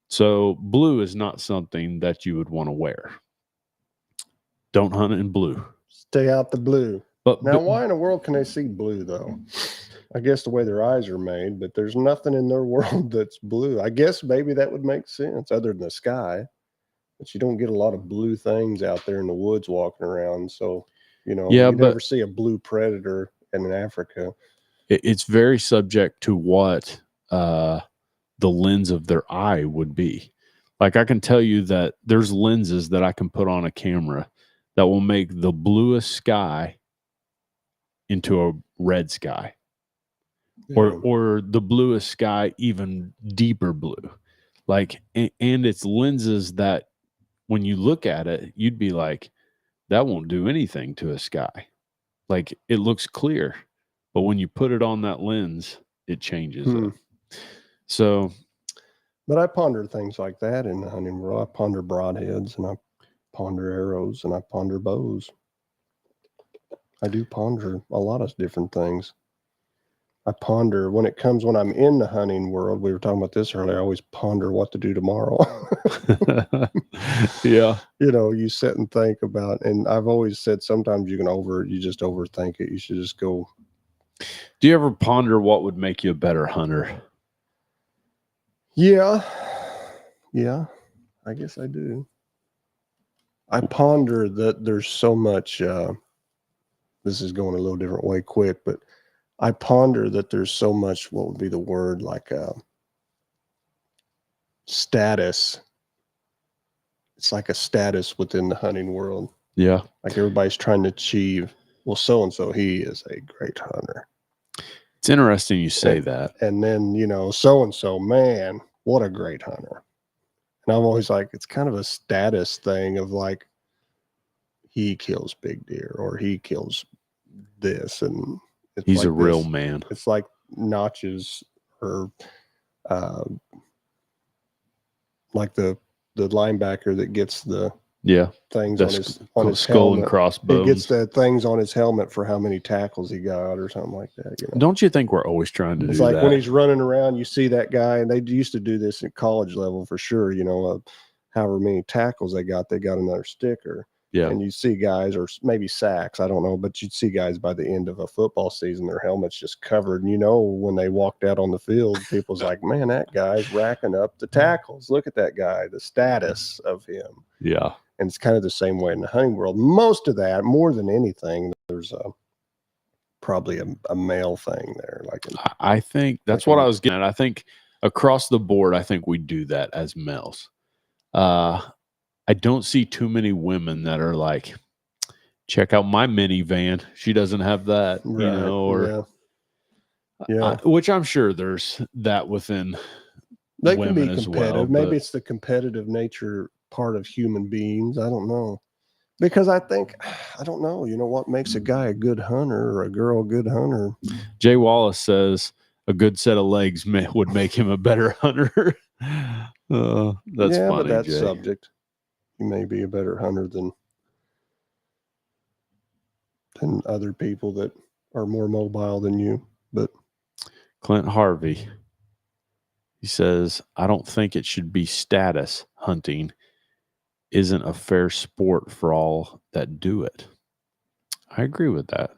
Speaker 1: So blue is not something that you would want to wear. Don't hunt in blue.
Speaker 2: Stay out the blue.
Speaker 1: But
Speaker 2: now, why in the world can they see blue though? I guess the way their eyes are made, but there's nothing in their world that's blue. I guess maybe that would make sense other than the sky. But you don't get a lot of blue things out there in the woods walking around. So, you never see a blue predator in Africa.
Speaker 1: It's very subject to what the lens of their eye would be. Like, I can tell you that there's lenses that I can put on a camera that will make the bluest sky into a red sky, or the bluest sky even deeper blue. Like, and it's lenses that when you look at it, you'd be like, that won't do anything to a sky. Like, it looks clear, but when you put it on that lens, it changes it. So,
Speaker 2: but I ponder things like that in the hunting world. I ponder broadheads, and I ponder arrows, and I ponder bows. I do ponder a lot of different things. I ponder when I'm in the hunting world. We were talking about this earlier. I always ponder what to do tomorrow.
Speaker 1: Yeah.
Speaker 2: You sit and think about, and I've always said sometimes you just overthink it. You should just go.
Speaker 1: Do you ever ponder what would make you a better hunter?
Speaker 2: Yeah, I guess I do. I ponder that there's so much, this is going a little different way quick, but I ponder that there's so much, what would be the word, like status. It's like a status within the hunting world.
Speaker 1: Yeah.
Speaker 2: Like everybody's trying to achieve, well, so-and-so, he is a great hunter.
Speaker 1: It's interesting you say that.
Speaker 2: And then, so-and-so, man, what a great hunter. And I'm always like, it's kind of a status thing of like, he kills big deer or he kills this. And
Speaker 1: he's
Speaker 2: like
Speaker 1: a real man.
Speaker 2: It's like notches or like the linebacker that gets the things on his
Speaker 1: skull
Speaker 2: helmet.
Speaker 1: And crossbones.
Speaker 2: He gets the things on his helmet for how many tackles he got or something like that.
Speaker 1: Don't you think we're always trying to do that?
Speaker 2: It's like when he's running around, you see that guy, and they used to do this at college level for sure. However many tackles they got another sticker.
Speaker 1: Yeah.
Speaker 2: And you see guys, or maybe sacks, I don't know, but you'd see guys by the end of a football season, their helmets just covered. And when they walked out on the field, people's like, man, that guy's racking up the tackles. Look at that guy, the status of him.
Speaker 1: Yeah.
Speaker 2: And it's kind of the same way in the hunting world. Most of that, more than anything, there's probably a male thing there.
Speaker 1: I think that's what I was getting at. I think across the board, I think we do that as males. I don't see too many women that are like, check out my minivan. She doesn't have that,
Speaker 2: right. Yeah.
Speaker 1: Which I'm sure there's that within
Speaker 2: they
Speaker 1: women
Speaker 2: can be
Speaker 1: as
Speaker 2: competitive.
Speaker 1: well.
Speaker 2: Maybe it's the competitive nature part of human beings. I don't know. Because I think, I don't know, what makes a guy a good hunter or a girl a good hunter?
Speaker 1: Jay Wallace says a good set of legs would make him a better hunter. That's
Speaker 2: yeah,
Speaker 1: funny,
Speaker 2: but that's
Speaker 1: Jay.
Speaker 2: subject. You may be a better hunter than other people that are more mobile than you. But
Speaker 1: Clint Harvey, he says, I don't think it should be status. Hunting isn't a fair sport for all that do it. I agree with that.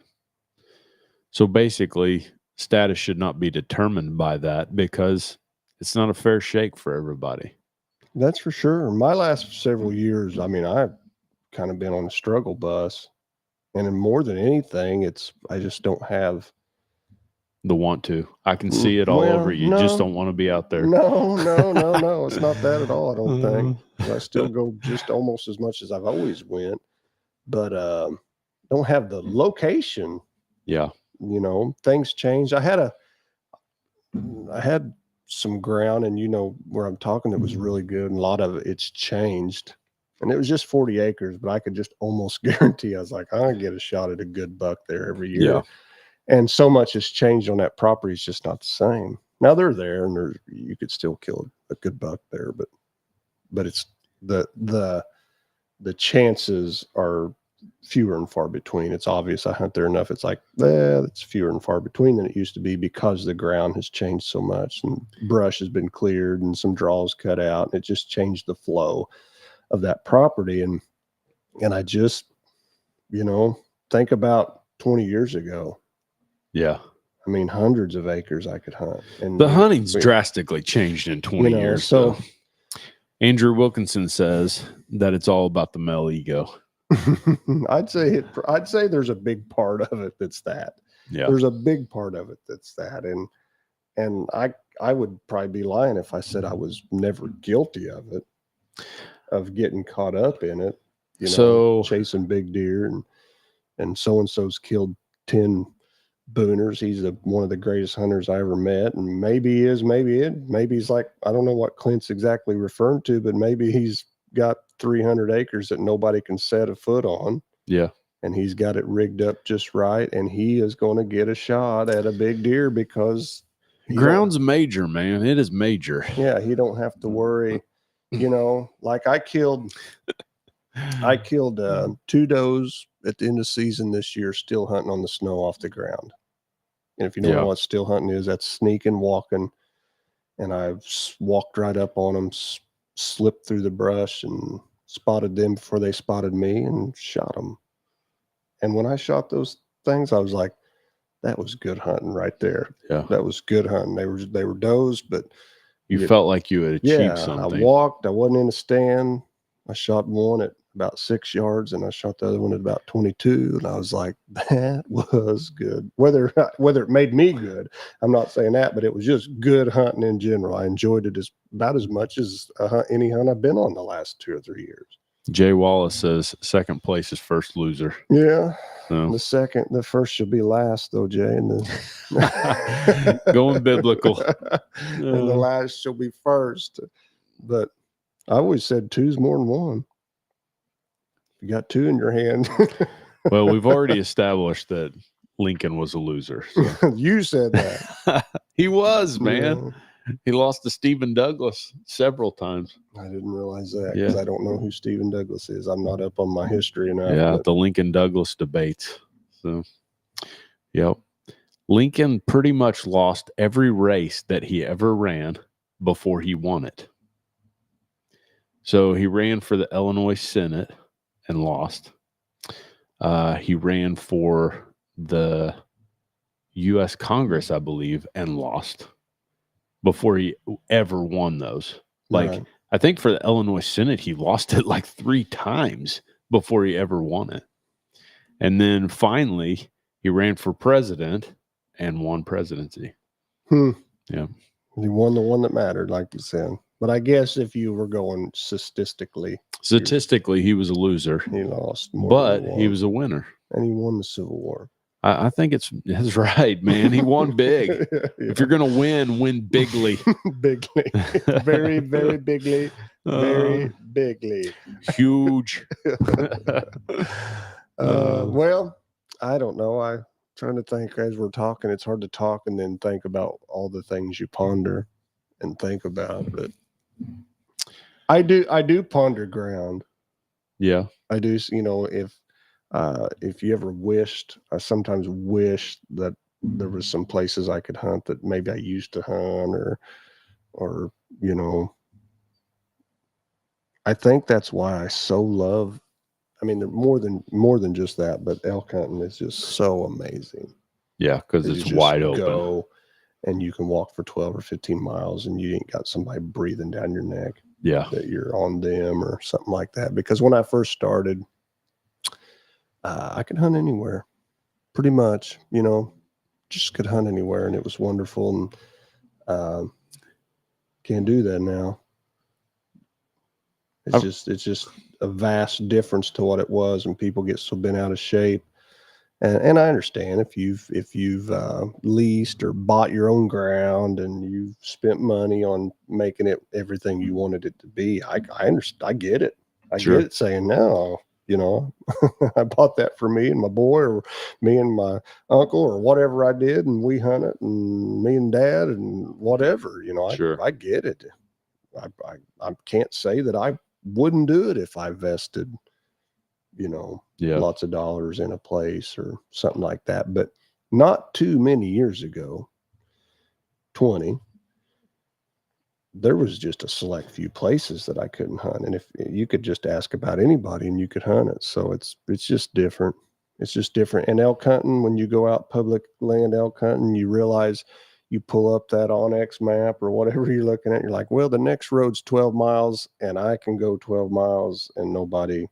Speaker 1: So basically, status should not be determined by that because it's not a fair shake for everybody.
Speaker 2: that's for sure. My last several years, I mean, I've kind of been on a struggle bus. And more than anything, I just don't have
Speaker 1: the want to. I can see it all over you.
Speaker 2: No,
Speaker 1: just don't want to be out there.
Speaker 2: No. It's not that at all, I don't think. I still go just almost as much as I've always went. But don't have the location.
Speaker 1: Yeah.
Speaker 2: Things changed. I had some ground, and where I'm talking, that was really good, and a lot of it's changed. And it was just 40 acres, but I could just almost guarantee, I was like, I'll get a shot at a good buck there every year.
Speaker 1: Yeah.
Speaker 2: And so much has changed on that property. It's just not the same. Now they're there, and you could still kill a good buck there, but it's the chances are fewer and far between. It's obvious I hunt there enough. It's like, it's fewer and far between than it used to be because the ground has changed so much, and brush has been cleared and some draws cut out, and it just changed the flow of that property. And I just, think about 20 years ago.
Speaker 1: Yeah.
Speaker 2: I mean, hundreds of acres I could hunt. And
Speaker 1: the hunting's drastically changed in 20 years.
Speaker 2: So
Speaker 1: Andrew Wilkinson says that it's all about the male ego.
Speaker 2: I'd say there's a big part of it that's that.
Speaker 1: Yeah.
Speaker 2: There's a big part of it that's that. And I would probably be lying if I said I was never guilty of it, of getting caught up in it, chasing big deer, and so-and-so's killed 10 booners. He's one of the greatest hunters I ever met. And maybe he is, maybe he's like, I don't know what Clint's exactly referring to, but maybe he's got 300 acres that nobody can set a foot on.
Speaker 1: Yeah.
Speaker 2: And he's got it rigged up just right. And he is going to get a shot at a big deer because
Speaker 1: ground's major, man. It is major.
Speaker 2: Yeah. He don't have to worry, like I killed 2 does at the end of season this year, still hunting on the snow off the ground. And if you know what still hunting is, that's sneaking, walking. And I've walked right up on them, slipped through the brush, and spotted them before they spotted me, and shot them. And when I shot those things, I was like, that was good hunting right there.
Speaker 1: Yeah.
Speaker 2: That was good hunting. They were does, but
Speaker 1: you felt like you had achieved something.
Speaker 2: I walked, I wasn't in a stand. I shot one at about 6 yards, and I shot the other one at about 22. And I was like, that was good. Whether it made me good, I'm not saying that, but it was just good hunting in general. I enjoyed it about as much as any hunt I've been on the last 2 or 3 years.
Speaker 1: Jay Wallace says second place is first loser.
Speaker 2: Yeah.
Speaker 1: So.
Speaker 2: The first should be last though, Jay. And
Speaker 1: going biblical.
Speaker 2: And the last shall be first. But I always said 2's more than 1. You got 2 in your hand.
Speaker 1: Well, we've already established that Lincoln was a loser. So.
Speaker 2: You said that.
Speaker 1: He was, man. Yeah. He lost to Stephen Douglas several times.
Speaker 2: I didn't realize that because I don't know who Stephen Douglas is. I'm not up on my history enough.
Speaker 1: Yeah, the Lincoln Douglas debates. So, yep. Lincoln pretty much lost every race that he ever ran before he won it. So he ran for the Illinois Senate and lost. He ran for the U.S. Congress, I believe, and lost before he ever won those. Like, I think for the Illinois Senate, he lost it like 3 times before he ever won it. And then finally, he ran for president and won presidency.
Speaker 2: Yeah.
Speaker 1: He
Speaker 2: won the one that mattered, like you said. But I guess if you were going statistically,
Speaker 1: he was a loser.
Speaker 2: He lost
Speaker 1: more but he was a winner.
Speaker 2: And he won the Civil War.
Speaker 1: I think that's right, man. He won big.
Speaker 2: Yeah.
Speaker 1: If you're gonna win bigly.
Speaker 2: Bigly, very, very bigly, very
Speaker 1: Uh,
Speaker 2: bigly.
Speaker 1: huge.
Speaker 2: Well, I don't know. I'm trying to think as we're talking. It's hard to talk and then think about all the things you ponder and think about. But I do ponder ground.
Speaker 1: Yeah.
Speaker 2: I do. You know, if you ever wished, I sometimes wish that there was some places I could hunt that maybe I used to hunt, or you know, I think that's why I so love. I mean, more than just that, but elk hunting is just so amazing.
Speaker 1: Yeah, because
Speaker 2: You
Speaker 1: it's
Speaker 2: just
Speaker 1: wide open.
Speaker 2: go and you can walk for 12 or 15 miles and you ain't got somebody breathing down your neck
Speaker 1: Yeah.
Speaker 2: that you're on them or something like that. Because when I first started, I could hunt anywhere, pretty much, you know, just could hunt anywhere, and it was wonderful. And can't do that now. It's just a vast difference to what it was, and people get so bent out of shape. And I understand if you've leased or bought your own ground and you've spent money on making it everything you wanted it to be. I understand. I get it. I
Speaker 1: Sure.
Speaker 2: get it. Saying no, you know, I bought that for me and my boy, or me and my uncle, or whatever I did, and we hunt it, and me and dad, and whatever. You know,
Speaker 1: Sure.
Speaker 2: I get it. I can't say that I wouldn't do it if I vested, you know,
Speaker 1: Yeah.
Speaker 2: lots of dollars in a place or something like that. But not too many years ago, 20, there was just a select few places that I couldn't hunt. And if you could just ask about anybody and you could hunt it. So it's just different. It's just different. And elk hunting, when you go out public land elk hunting, you realize you pull up that OnX map or whatever you're looking at, you're like, well, the next road's 12 miles and I can go 12 miles and nobody's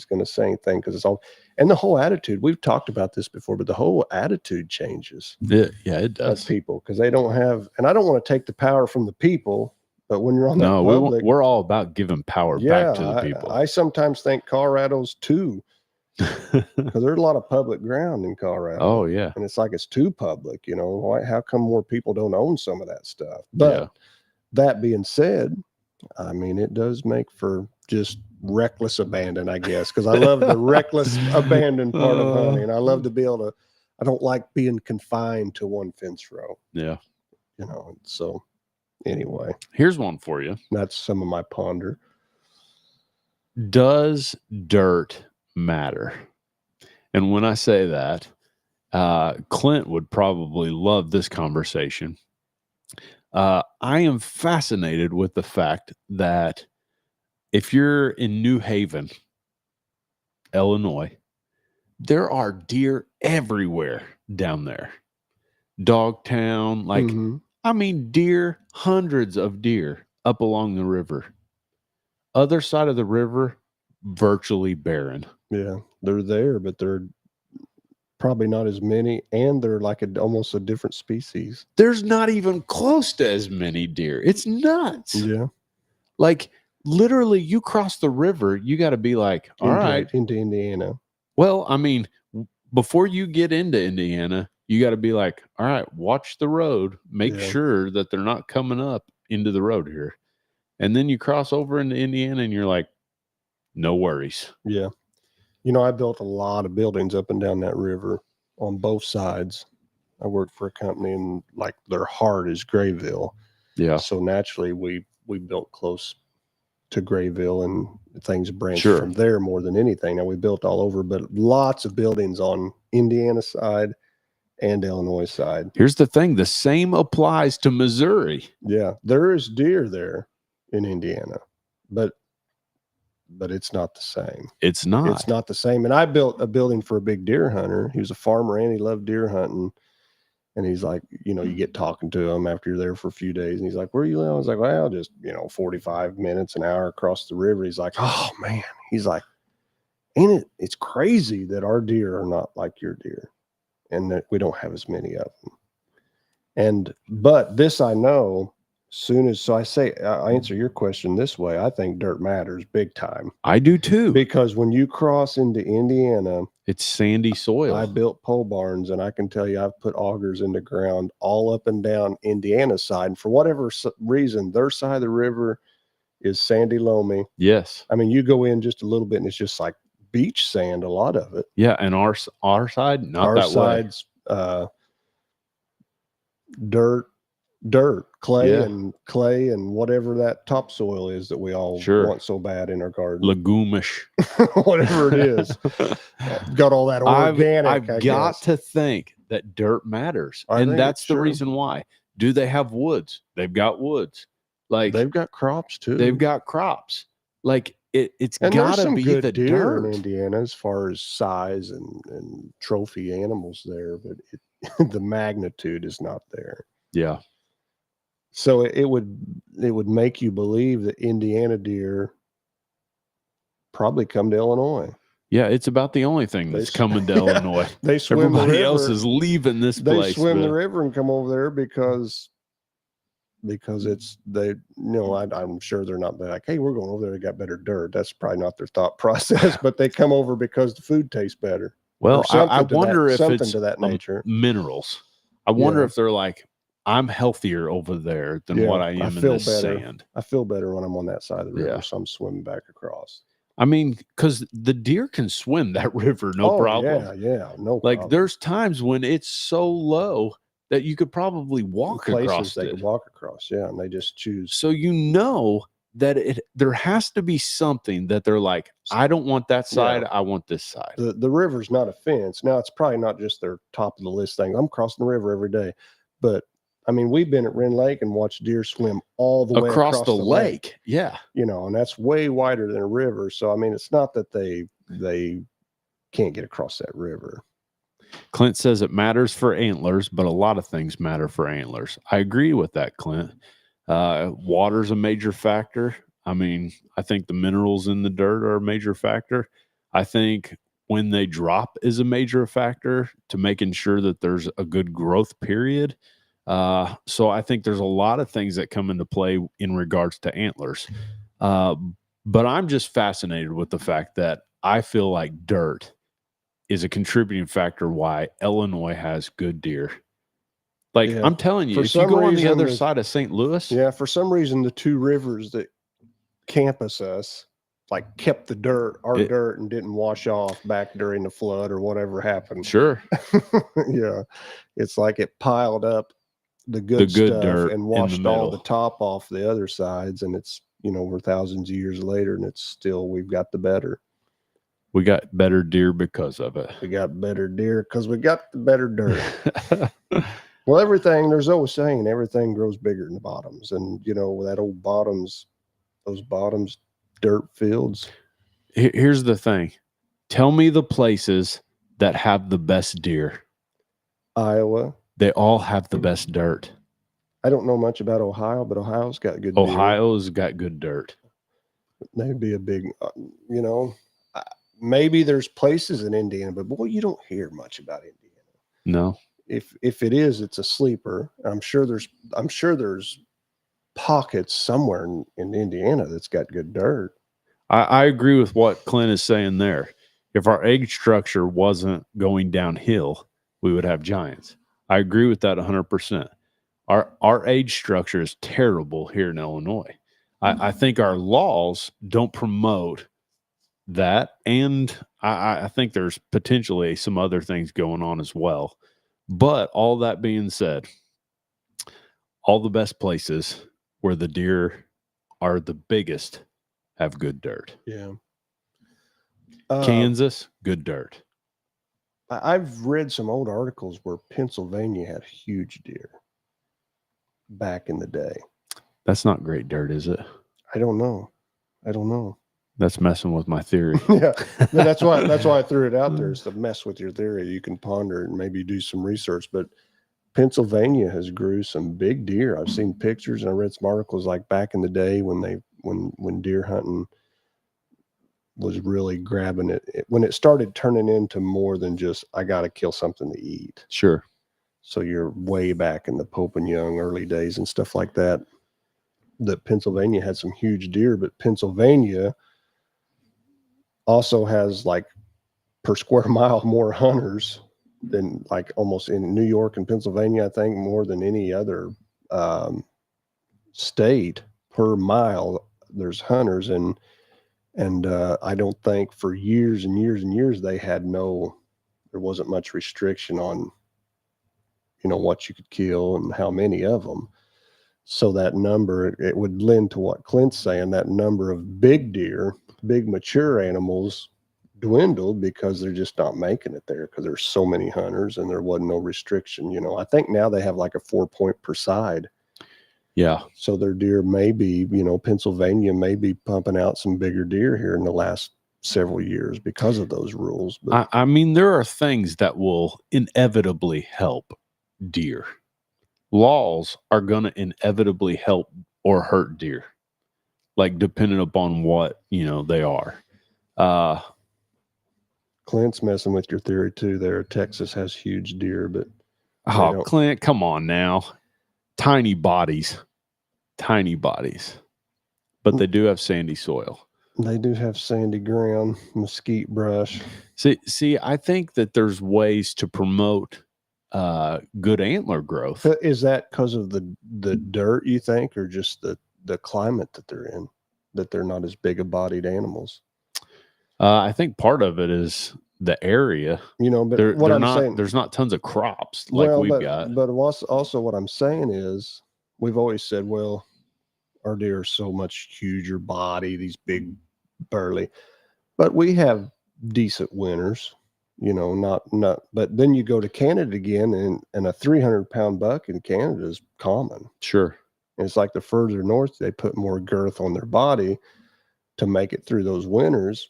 Speaker 2: going to say anything, because it's all, and the whole attitude, we've talked about this before, but the whole attitude changes
Speaker 1: Yeah, it
Speaker 2: of
Speaker 1: does.
Speaker 2: people, because they don't have, and I don't want to take the power from the people, but when you're on that
Speaker 1: No,
Speaker 2: public,
Speaker 1: we're all about giving power back to the people.
Speaker 2: I sometimes think Colorado's too, because there's a lot of public ground in Colorado.
Speaker 1: Oh yeah.
Speaker 2: And it's like it's too public, you know. Why? How come more people don't own some of that stuff? But that being said, I mean, it does make for just reckless abandon, I guess, because I love the reckless abandon part of hunting. I love to be able to. I don't like being confined to one fence row.
Speaker 1: Yeah.
Speaker 2: You know. So anyway,
Speaker 1: here's one for you.
Speaker 2: That's some of my ponder.
Speaker 1: Does dirt matter? And when I say that, Clint would probably love this conversation. I am fascinated with the fact that if you're in New Haven, Illinois, there are deer everywhere down there. Dogtown, like, I mean, deer, hundreds of deer up along the river. Other side of the river, virtually barren.
Speaker 2: Yeah, they're there, but they're probably not as many, and they're like almost a different species.
Speaker 1: There's not even close to as many deer. It's nuts.
Speaker 2: Yeah.
Speaker 1: Like, literally, you cross the river, you got to be like, all right.
Speaker 2: Into Indiana.
Speaker 1: Well, I mean, before you get into Indiana, you got to be like, all right, watch the road. Make sure that they're not coming up into the road here. And then you cross over into Indiana and you're like, no worries.
Speaker 2: Yeah. You know, I built a lot of buildings up and down that river on both sides. I worked for a company, and like their heart is Grayville.
Speaker 1: Yeah.
Speaker 2: So naturally we built close to Grayville, and things branched from there more than anything. Now we built all over, but lots of buildings on Indiana side and Illinois side.
Speaker 1: Here's the thing. The same applies to Missouri.
Speaker 2: Yeah. There is deer there in Indiana, but it's not the same.
Speaker 1: It's not.
Speaker 2: It's not the same. And I built a building for a big deer hunter. He was a farmer and he loved deer hunting. And he's like, you know, you get talking to him after you're there for a few days. And he's like, where are you living? I was like, well, just, 45 minutes, an hour across the river. He's like, oh, man. He's like, it's crazy that our deer are not like your deer and that we don't have as many of them. But this I know, soon as I answer your question this way, I think dirt matters big time.
Speaker 1: I do too.
Speaker 2: Because when you cross into Indiana,
Speaker 1: It's sandy soil.
Speaker 2: I built pole barns, and I can tell you I've put augers in the ground all up and down Indiana's side. And for whatever reason, their side of the river is sandy loamy.
Speaker 1: Yes.
Speaker 2: I mean, you go in just a little bit and it's just like beach sand, a lot of it.
Speaker 1: Yeah. And our side, not
Speaker 2: Our
Speaker 1: that way.
Speaker 2: side's dirt, clay,
Speaker 1: Yeah.
Speaker 2: and whatever that topsoil is that we all
Speaker 1: Sure.
Speaker 2: want so bad in our garden.
Speaker 1: Legumish.
Speaker 2: Whatever it is. Got all that organic.
Speaker 1: I've
Speaker 2: I
Speaker 1: got
Speaker 2: guess.
Speaker 1: to think that dirt matters.
Speaker 2: I
Speaker 1: And
Speaker 2: think
Speaker 1: that's
Speaker 2: it's
Speaker 1: the
Speaker 2: true.
Speaker 1: reason why. Do they have woods? They've got woods. Like
Speaker 2: They've got crops too.
Speaker 1: they've got crops. Like it's
Speaker 2: and there's
Speaker 1: gotta
Speaker 2: some
Speaker 1: be
Speaker 2: good
Speaker 1: the
Speaker 2: deer in
Speaker 1: dirt.
Speaker 2: Indiana as far as size and trophy animals there, but the magnitude is not there.
Speaker 1: Yeah.
Speaker 2: So it would make you believe that Indiana deer probably come to Illinois.
Speaker 1: Yeah, it's about the only thing
Speaker 2: They
Speaker 1: that's
Speaker 2: s-
Speaker 1: coming to
Speaker 2: Yeah.
Speaker 1: Illinois.
Speaker 2: They swim the
Speaker 1: Everybody else
Speaker 2: river.
Speaker 1: is leaving this
Speaker 2: They
Speaker 1: place.
Speaker 2: swim the
Speaker 1: but-
Speaker 2: river and come over there because it's I'm sure they're not like, hey, we're going over there, they got better dirt. That's probably not their thought process, but they come over because the food tastes better.
Speaker 1: Well,
Speaker 2: Or something
Speaker 1: I
Speaker 2: to
Speaker 1: wonder
Speaker 2: that,
Speaker 1: if
Speaker 2: something
Speaker 1: it's
Speaker 2: to that nature.
Speaker 1: minerals. I wonder
Speaker 2: Yeah.
Speaker 1: if they're like, I'm healthier over there than
Speaker 2: Yeah,
Speaker 1: what I
Speaker 2: I
Speaker 1: am in
Speaker 2: feel
Speaker 1: this
Speaker 2: better.
Speaker 1: sand.
Speaker 2: I feel better when I'm on that side of the river,
Speaker 1: Yeah.
Speaker 2: so I'm swimming back across.
Speaker 1: I mean, because the deer can swim that river, no problem.
Speaker 2: Yeah, no
Speaker 1: Like
Speaker 2: problem.
Speaker 1: there's times when it's so low that you could probably walk
Speaker 2: places
Speaker 1: across
Speaker 2: they
Speaker 1: it.
Speaker 2: can walk across, and they just choose.
Speaker 1: So you know that there has to be something that they're like, I don't want that side, I want this side.
Speaker 2: The river's not a fence. Now, it's probably not just their top of the list thing. I'm crossing the river every day, but I mean, we've been at Wren Lake and watched deer swim all the way
Speaker 1: Across the lake. Yeah.
Speaker 2: and that's way wider than a river. So I mean, it's not that they can't get across that river.
Speaker 1: Clint says it matters for antlers, but a lot of things matter for antlers. I agree with that, Clint. Water's a major factor. I mean, I think the minerals in the dirt are a major factor. I think when they drop is a major factor to making sure that there's a good growth period. So I think there's a lot of things that come into play in regards to antlers. But I'm just fascinated with the fact that I feel like dirt is a contributing factor why Illinois has good deer. Like
Speaker 2: Yeah.
Speaker 1: I'm telling you,
Speaker 2: For
Speaker 1: if you
Speaker 2: some
Speaker 1: go on the
Speaker 2: reason,
Speaker 1: other
Speaker 2: there's-
Speaker 1: side of St. Louis,
Speaker 2: Yeah, for some reason, the two rivers that campus us like kept the dirt and didn't wash off back during the flood or whatever happened.
Speaker 1: sure,
Speaker 2: Yeah, it's like it piled up the good stuff
Speaker 1: dirt
Speaker 2: and
Speaker 1: in the
Speaker 2: washed all the
Speaker 1: middle.
Speaker 2: top off the other sides, and it's we're thousands of years later, and it's still we've got the better.
Speaker 1: we got better deer because of it.
Speaker 2: We got better deer because we got the better dirt. Well, there's always saying everything grows bigger in the bottoms, and that old those bottoms dirt fields.
Speaker 1: Here's the thing. Tell me the places that have the best deer.
Speaker 2: Iowa.
Speaker 1: They all have the best dirt.
Speaker 2: I don't know much about Ohio, but Ohio's got good deer.
Speaker 1: Ohio's got good dirt.
Speaker 2: They'd be a big, maybe there's places in Indiana, but boy, you don't hear much about Indiana.
Speaker 1: No.
Speaker 2: If it is, it's a sleeper. I'm sure there's pockets somewhere in Indiana that's got good dirt.
Speaker 1: I agree with what Clint is saying there. If our age structure wasn't going downhill, we would have giants. I agree with that 100%. Our age structure is terrible here in Illinois. I think our laws don't promote that. And I think there's potentially some other things going on as well. But all that being said, all the best places where the deer are the biggest have good dirt.
Speaker 2: Yeah.
Speaker 1: Kansas, good dirt.
Speaker 2: I've read some old articles where Pennsylvania had huge deer back in the day.
Speaker 1: That's not great dirt, is it?
Speaker 2: I don't know.
Speaker 1: That's messing with my theory.
Speaker 2: Yeah, no, that's why I threw it out there, is to mess with your theory. You can ponder and maybe do some research. But Pennsylvania has grew some big deer. I've seen pictures and I read some articles like back in the day when deer hunting was really grabbing it, when it started turning into more than just I got to kill something to eat.
Speaker 1: Sure.
Speaker 2: So you're way back in the Pope and Young early days and stuff like that. that Pennsylvania had some huge deer, but Pennsylvania also has like per square mile more hunters than like almost in New York and Pennsylvania, I think more than any other state per mile. There's hunters, and I don't think for years and years and years there wasn't much restriction on, what you could kill and how many of them. So that number, it would lend to what Clint's saying, that number of big deer, big mature animals dwindled because they're just not making it there because there's so many hunters and there wasn't no restriction. I think now they have like a 4-point per side.
Speaker 1: Yeah.
Speaker 2: So their deer may be, Pennsylvania may be pumping out some bigger deer here in the last several years because of those rules. But
Speaker 1: I mean, there are things that will inevitably help deer. Laws are going to inevitably help or hurt deer, like depending upon what, they are.
Speaker 2: Clint's messing with your theory too there. Texas has huge deer, but
Speaker 1: Oh, Clint, come on now. Tiny bodies, but they do have sandy soil.
Speaker 2: They do have sandy ground, mesquite brush.
Speaker 1: See, I think that there's ways to promote good antler growth.
Speaker 2: Is that because of the dirt, you think, or just the climate that they're in, that they're not as big a bodied animals?
Speaker 1: I think part of it is the area.
Speaker 2: But what I'm saying,
Speaker 1: there's not tons of crops like we've got.
Speaker 2: But also what I'm saying is, we've always said, well, our deer are so much huger body, these big burly, but we have decent winters, not, but then you go to Canada again, and a 300-pound buck in Canada is common.
Speaker 1: Sure.
Speaker 2: And it's like the further north, they put more girth on their body to make it through those winters,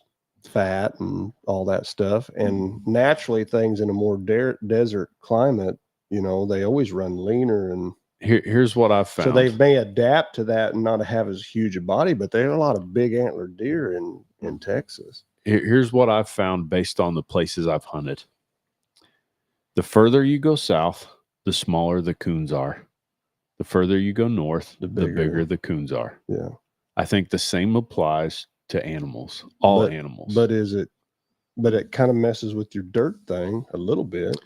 Speaker 2: fat and all that stuff. And naturally, things in a more desert climate, they always run leaner. And
Speaker 1: here's what I've found.
Speaker 2: So they may adapt to that and not have as huge a body, but there are a lot of big antlered deer in Texas.
Speaker 1: Here's what I've found based on the places I've hunted. The further you go south, the smaller the coons are. The further you go north, the bigger the coons are.
Speaker 2: Yeah.
Speaker 1: I think the same applies to animals, all animals.
Speaker 2: But it kind of messes with your dirt thing a little bit.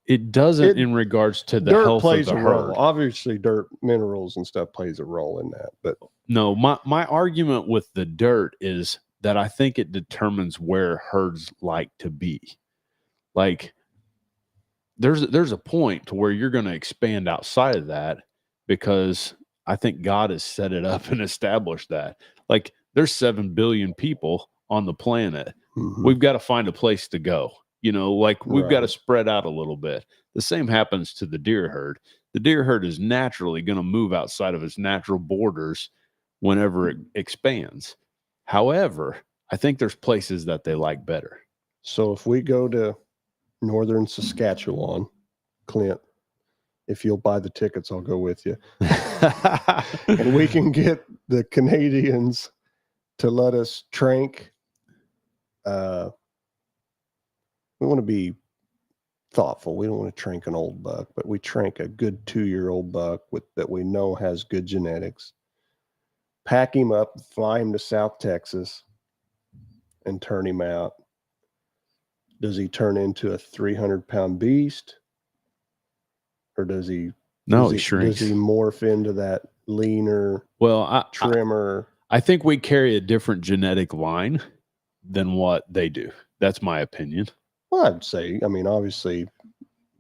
Speaker 1: It doesn't in regards to the
Speaker 2: dirt
Speaker 1: health
Speaker 2: plays
Speaker 1: of the
Speaker 2: a
Speaker 1: herd.
Speaker 2: role. Obviously, dirt minerals and stuff plays a role in that. But
Speaker 1: no, my argument with the dirt is that I think it determines where herds like to be. Like there's a point to where you're going to expand outside of that, because I think God has set it up and established that. Like there's 7 billion people on the planet.
Speaker 2: mm-hmm.
Speaker 1: We've got to find a place to go. We've got to spread out a little bit. The same happens to the deer herd. The deer herd is naturally going to move outside of its natural borders whenever it expands. However, I think there's places that they like better.
Speaker 2: So if we go to northern Saskatchewan, Clint, if you'll buy the tickets, I'll go with you. And we can get the Canadians to let us trank. We want to be thoughtful. We don't want to trank an old buck, but we trank a good 2-year-old buck that we know has good genetics. Pack him up, fly him to South Texas, and turn him out. Does he turn into a 300-pound beast, or does he?
Speaker 1: No, he shrinks.
Speaker 2: Does he morph into that leaner, trimmer?
Speaker 1: I think we carry a different genetic line than what they do. That's my opinion.
Speaker 2: Well, I'd say, obviously,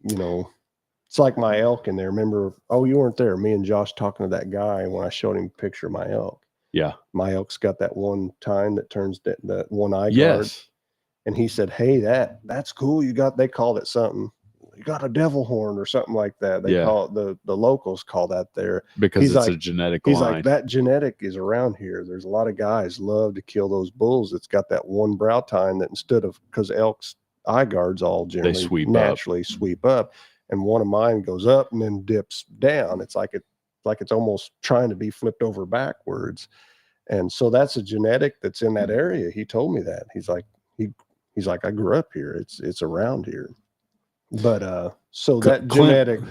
Speaker 2: it's like my elk in there. Remember, you weren't there. Me and Josh talking to that guy when I showed him a picture of my elk.
Speaker 1: Yeah.
Speaker 2: My elk's got that one tine that turns that one eye guard.
Speaker 1: Yes.
Speaker 2: And he said, hey, that's cool. They called it something. You got a devil horn or something like that. They call it, the locals call that there.
Speaker 1: Because it's a genetic line.
Speaker 2: He's like, that genetic is around here. There's a lot of guys love to kill those bulls. It's got that one brow tine that because elk's eye guards all generally naturally sweep up. And one of mine goes up and then dips down. It's like it's almost trying to be flipped over backwards. And so that's a genetic that's in that area. He told me that. He's like, I grew up here. It's around here. But so that genetic,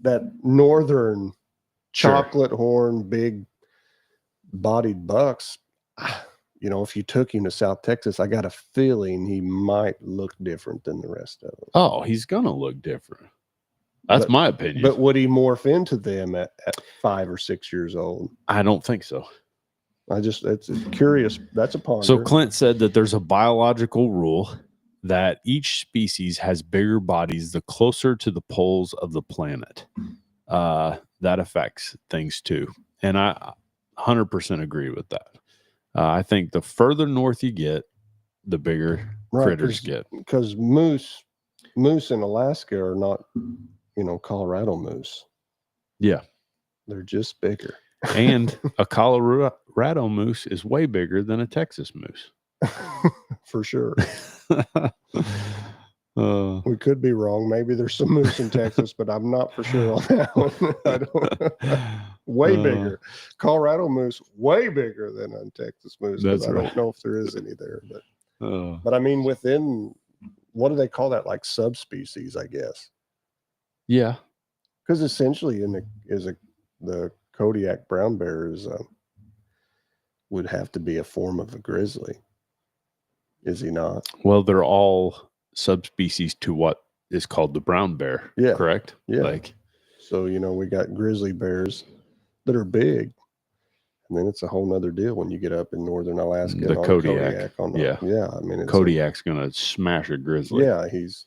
Speaker 2: that northern chocolate horn, big, bodied bucks, you know, if you took him to South Texas, I got a feeling he might look different than the rest of them.
Speaker 1: Oh, he's gonna look different. That's
Speaker 2: But-
Speaker 1: my opinion.
Speaker 2: But would he morph into them at 5 or 6 years old?
Speaker 1: I don't think so.
Speaker 2: It's curious. That's a ponder.
Speaker 1: So Clint said that there's a biological rule that each species has bigger bodies the closer to the poles of the planet. That affects things too. And I 100% agree with that. I think the further north you get, the bigger
Speaker 2: Right,
Speaker 1: critters get.
Speaker 2: because moose in Alaska are not, you know, Colorado moose.
Speaker 1: Yeah.
Speaker 2: They're just bigger.
Speaker 1: And a Colorado moose is way bigger than a Texas moose.
Speaker 2: For sure.
Speaker 1: Uh,
Speaker 2: We could be wrong. Maybe there's some moose in Texas, but I'm not for sure on that one. I don't. Way bigger. Colorado moose, way bigger than a Texas moose. 'Cause
Speaker 1: That's
Speaker 2: I
Speaker 1: right.
Speaker 2: don't know if there is any there,
Speaker 1: uh,
Speaker 2: but I mean, within, what do they call that? Like subspecies, I guess.
Speaker 1: yeah.
Speaker 2: Because essentially, the Kodiak brown bear would have to be a form of a grizzly. Is he not?
Speaker 1: Well, they're all subspecies to what is called the brown bear.
Speaker 2: Yeah.
Speaker 1: Correct?
Speaker 2: Yeah.
Speaker 1: Like,
Speaker 2: So, you know, we got grizzly bears that are big. And then it's a whole nother deal when you get up in northern Alaska.
Speaker 1: The
Speaker 2: and on
Speaker 1: Kodiak.
Speaker 2: Yeah. I mean, it's
Speaker 1: Kodiak's going to smash a grizzly.
Speaker 2: yeah, he's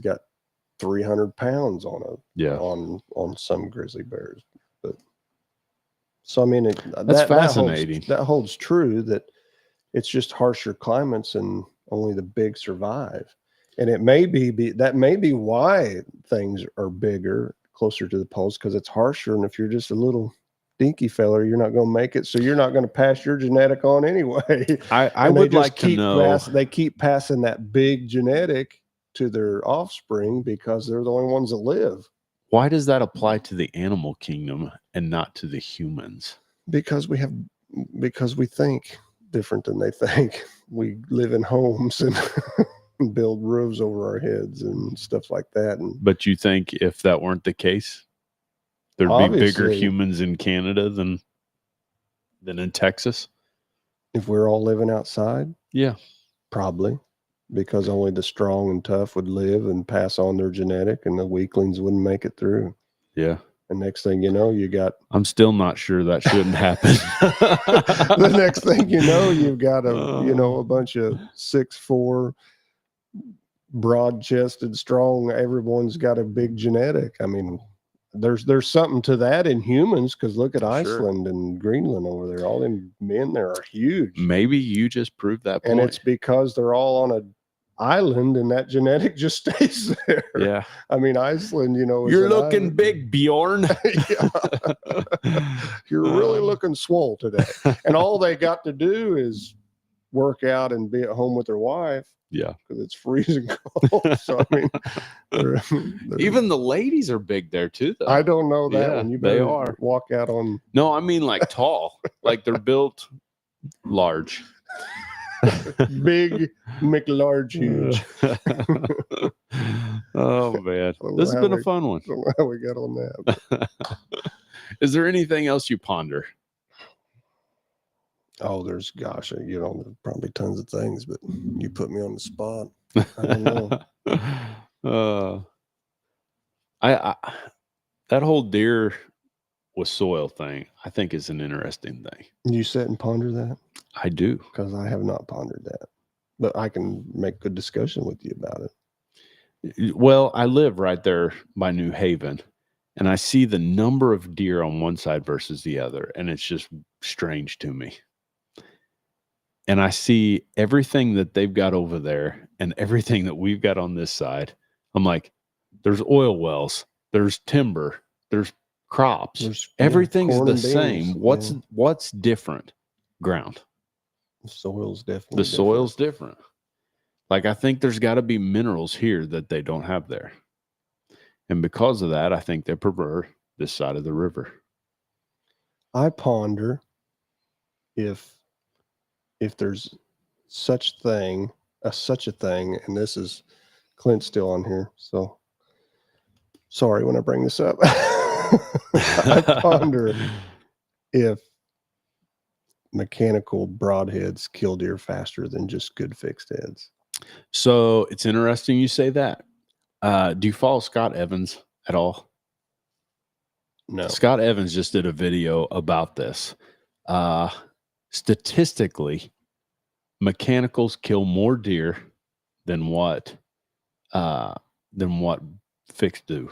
Speaker 2: got 300 pounds
Speaker 1: Yeah.
Speaker 2: on some grizzly bears. But so I mean,
Speaker 1: That's fascinating.
Speaker 2: That holds true, that it's just harsher climates and only the big survive. And it may be that may be why things are bigger closer to the poles, because it's harsher. And if you're just a little dinky feller, you're not going to make it. So you're not going to pass your genetic on anyway.
Speaker 1: I
Speaker 2: And they
Speaker 1: would
Speaker 2: just
Speaker 1: like to
Speaker 2: keep
Speaker 1: know.
Speaker 2: they keep passing that big genetic to their offspring because they're the only ones that live.
Speaker 1: Why does that apply to the animal kingdom and not to the humans?
Speaker 2: Because we think different than they think. We live in homes and build roofs over our heads and stuff like that. And
Speaker 1: But you think if that weren't the case, there'd be bigger
Speaker 2: Obviously.
Speaker 1: humans in Canada than in Texas?
Speaker 2: if we're all living outside,
Speaker 1: Yeah.
Speaker 2: probably, because only the strong and tough would live and pass on their genetic, and the weaklings wouldn't make it through.
Speaker 1: Yeah.
Speaker 2: And next thing you know, you got
Speaker 1: I'm still not sure that shouldn't happen.
Speaker 2: the next thing you know, you've got a bunch of 6'4", broad-chested, strong. Everyone's got a big genetic. I mean, there's something to that in humans, because look at Iceland and Greenland over there. All them men there are huge,
Speaker 1: Maybe you just proved that point.
Speaker 2: and it's because they're all on a island, and that genetic just stays there.
Speaker 1: yeah.
Speaker 2: I mean, Iceland, is
Speaker 1: You're
Speaker 2: an
Speaker 1: looking
Speaker 2: island.
Speaker 1: big, Bjorn.
Speaker 2: You're really looking swole today. And all they got to do is work out and be at home with their wife,
Speaker 1: Yeah.
Speaker 2: because it's freezing cold. So I mean, they're-
Speaker 1: Even the ladies are big there too, though.
Speaker 2: I don't know that
Speaker 1: Yeah,
Speaker 2: one. You
Speaker 1: they
Speaker 2: better
Speaker 1: are.
Speaker 2: walk out on
Speaker 1: No, I mean like tall. Like they're built large.
Speaker 2: big McLarge huge.
Speaker 1: Oh man.
Speaker 2: don't
Speaker 1: This
Speaker 2: know
Speaker 1: has
Speaker 2: how
Speaker 1: been a
Speaker 2: we-
Speaker 1: fun one.
Speaker 2: I don't know how we got on that.
Speaker 1: Is there anything else you ponder?
Speaker 2: Oh, there's probably tons of things, but you put me on the spot. I don't know.
Speaker 1: I that whole deer with soil thing, I think is an interesting thing.
Speaker 2: You sit and ponder that?
Speaker 1: I do.
Speaker 2: Because I have not pondered that, but I can make good discussion with you about it.
Speaker 1: Well, I live right there by New Haven, and I see the number of deer on one side versus the other, and it's just strange to me. And I see everything that they've got over there and everything that we've got on this side. I'm like, there's oil wells, there's timber, there's crops. Everything's
Speaker 2: corn
Speaker 1: the
Speaker 2: and beans,
Speaker 1: same. What's different? Ground.
Speaker 2: The soil's definitely
Speaker 1: The soil's different. Like, I think there's got to be minerals here that they don't have there. And because of that, I think they prefer this side of the river.
Speaker 2: I ponder if there's such a thing, and this is Clint's still on here, so sorry when I bring this up. I ponder if mechanical broadheads kill deer faster than just good fixed heads.
Speaker 1: So it's interesting you say that. Do you follow Scott Evans at all?
Speaker 2: No.
Speaker 1: Scott Evans just did a video about this. Statistically, mechanicals kill more deer than what fixed do.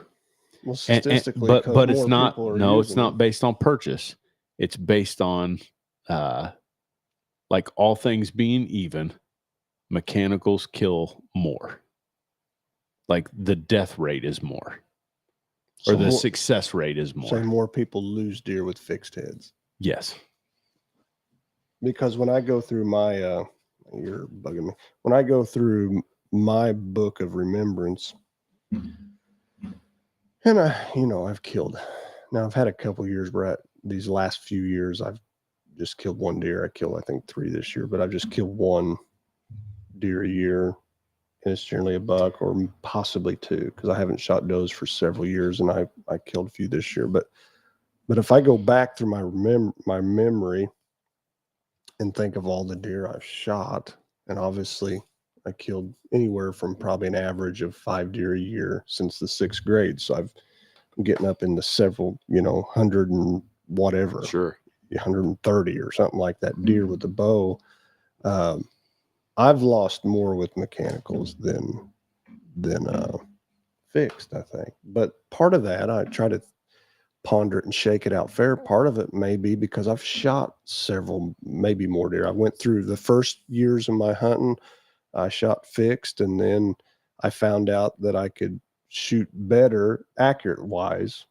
Speaker 2: Well, statistically,
Speaker 1: but it's
Speaker 2: more
Speaker 1: not.
Speaker 2: people are
Speaker 1: No, it's
Speaker 2: using
Speaker 1: not
Speaker 2: them.
Speaker 1: based on purchase. It's based on, like all things being even, mechanicals kill more. Like the death rate is more,
Speaker 2: So
Speaker 1: or the
Speaker 2: more,
Speaker 1: success rate is more.
Speaker 2: say more people lose deer with fixed heads.
Speaker 1: Yes.
Speaker 2: Because when I go through my, you're bugging me. When I go through my book of remembrance, and I've killed. Now I've had a couple years where these last few years I've just killed one deer. I killed, I think, 3 this year, but I've just killed one deer a year, and it's generally a buck or possibly 2 because I haven't shot does for several years, and I killed a few this year. But if I go back through my memory and think of all the deer I've shot, and obviously I killed anywhere from probably an average of 5 deer a year since the 6th grade. So I'm getting up into several, 100 and whatever,
Speaker 1: Sure.
Speaker 2: 130 or something like that deer with the bow. I've lost more with mechanicals than fixed, I think. But part of that, I try to ponder it and shake it out fair. Part of it may be because I've shot several, maybe more deer. I went through the first years of my hunting, I shot fixed, and then I found out that I could shoot better accurate wise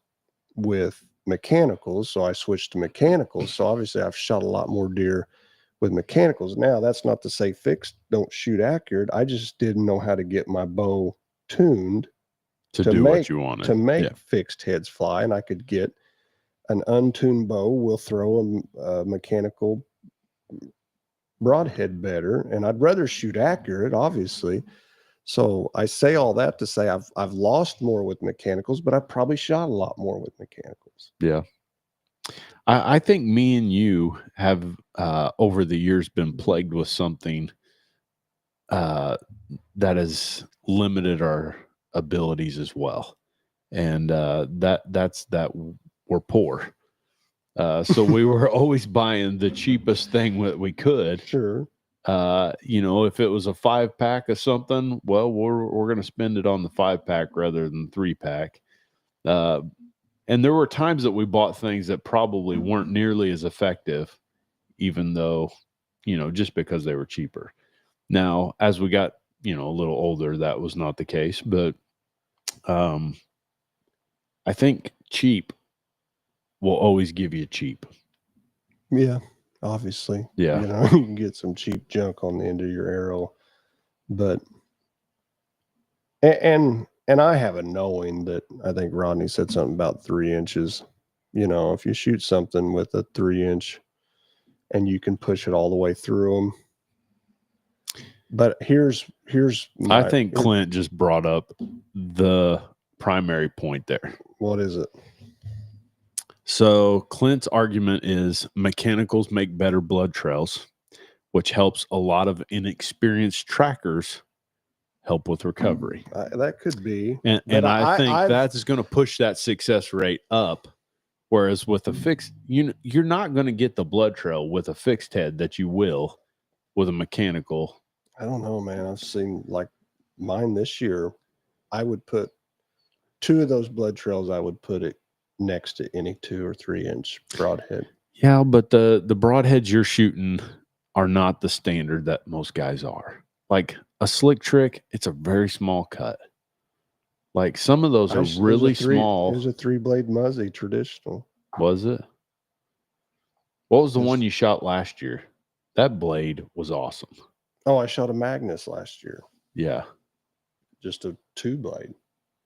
Speaker 2: with mechanicals. So I switched to mechanicals. So obviously I've shot a lot more deer with mechanicals. Now that's not to say fixed don't shoot accurate. I just didn't know how to get my bow tuned
Speaker 1: To do what you wanted.
Speaker 2: to make
Speaker 1: Yeah.
Speaker 2: fixed heads fly. And I could get an untuned bow, will throw a mechanical broadhead better. And I'd rather shoot accurate, obviously. So I say all that to say I've lost more with mechanicals, but I probably shot a lot more with mechanicals.
Speaker 1: Yeah. I think me and you have over the years been plagued with something that has limited our abilities as well. And that's that we're poor. So we were always buying the cheapest thing that we could.
Speaker 2: Sure.
Speaker 1: If it was a 5-pack of something, well, we're going to spend it on the 5-pack rather than 3-pack. And there were times that we bought things that probably weren't nearly as effective, even though, just because they were cheaper. Now, as we got, a little older, that was not the case. But I think cheap will always give you cheap.
Speaker 2: Yeah, obviously.
Speaker 1: Yeah.
Speaker 2: You can get some cheap junk on the end of your arrow. But and I have a knowing that I think Rodney said something about 3 inches. If you shoot something with a 3-inch and you can push it all the way through them. But here's
Speaker 1: I think Clint just brought up the primary point there.
Speaker 2: What is it?
Speaker 1: So Clint's argument is mechanicals make better blood trails, which helps a lot of inexperienced trackers help with recovery.
Speaker 2: That could be.
Speaker 1: And I think that's going to push that success rate up. Whereas with a fixed, you're not going to get the blood trail with a fixed head that you will with a mechanical.
Speaker 2: I don't know, man. I've seen like mine this year. I would put 2 of those blood trails. I would put it next to any 2 or 3 inch broadhead.
Speaker 1: Yeah, but the broadheads you're shooting are not the standard that most guys are. Like a slick trick, it's a very small cut. Like some of those are really small.
Speaker 2: There's a 3-blade Muzzy traditional.
Speaker 1: Was it? What was the one you shot last year? That blade was awesome.
Speaker 2: Oh, I shot a Magnus last year.
Speaker 1: Yeah.
Speaker 2: Just a 2-blade.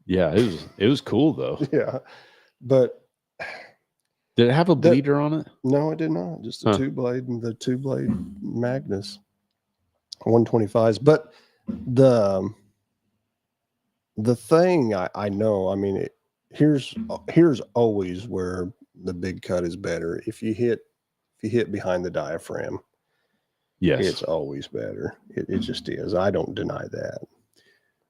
Speaker 1: Yeah, it was cool though.
Speaker 2: Yeah. But
Speaker 1: did it have a bleeder on it?
Speaker 2: No, it did not. Just a 2-blade and the 2-blade Magnus 125s. But the thing I know, I mean, here's always where the big cut is better. If you hit If you hit behind the diaphragm,
Speaker 1: Yes.
Speaker 2: it's always better. It just is. I don't deny that.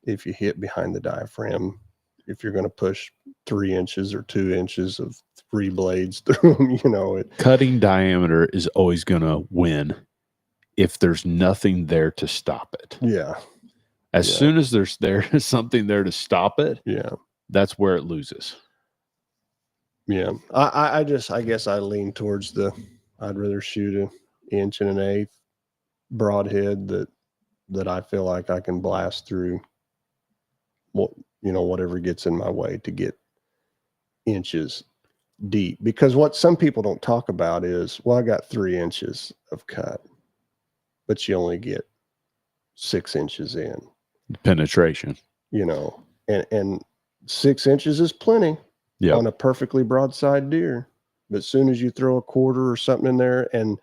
Speaker 2: If you hit behind the diaphragm, if you're going to push 3 inches or 2 inches of 3 blades through them,
Speaker 1: Cutting diameter is always going to win if there's nothing there to stop it.
Speaker 2: Yeah.
Speaker 1: As soon as there's something there to stop it,
Speaker 2: Yeah.
Speaker 1: that's where it loses.
Speaker 2: Yeah. I guess I lean towards I'd rather shoot an 1.125" broadhead that I feel like I can blast through whatever gets in my way to get inches deep. Because what some people don't talk about is, well, I got 3 inches of cut, but you only get 6 inches in.
Speaker 1: Penetration.
Speaker 2: And 6 inches is plenty on a perfectly broadside deer. But as soon as you throw a quarter or something in there, and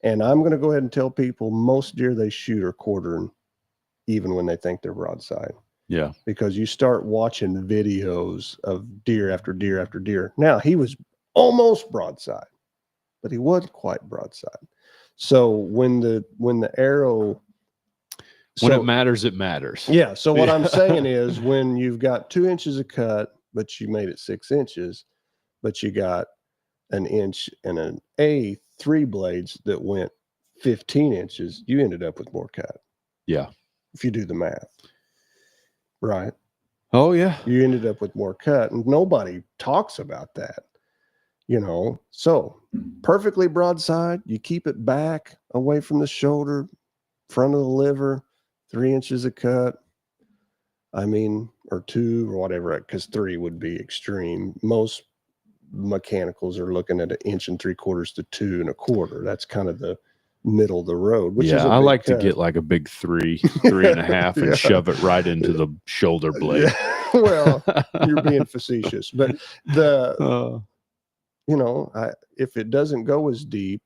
Speaker 2: I'm going to go ahead and tell people most deer they shoot are quartering, even when they think they're broadside.
Speaker 1: Yeah.
Speaker 2: Because you start watching videos of deer after deer after deer. Now, he was almost broadside, but he wasn't quite broadside. So when the arrow,
Speaker 1: when it matters, it matters.
Speaker 2: Yeah. So what I'm saying is, when you've got 2 inches of cut, but you made it 6 inches, but you got 1 inch and an A 3 blades that went 15 inches, you ended up with more cut.
Speaker 1: Yeah.
Speaker 2: If you do the math. Right.
Speaker 1: Oh, yeah.
Speaker 2: You ended up with more cut, and nobody talks about that, So perfectly broadside, you keep it back away from the shoulder, front of the liver, 3 inches of cut. Or 2 or whatever, because 3 would be extreme. Most mechanicals are looking at 1 3/4 to 2 1/4. That's kind of the middle of the road, which is
Speaker 1: I like to get like a big 3.5 and shove it right into the shoulder blade.
Speaker 2: Yeah. Well, you're being facetious, but if it doesn't go as deep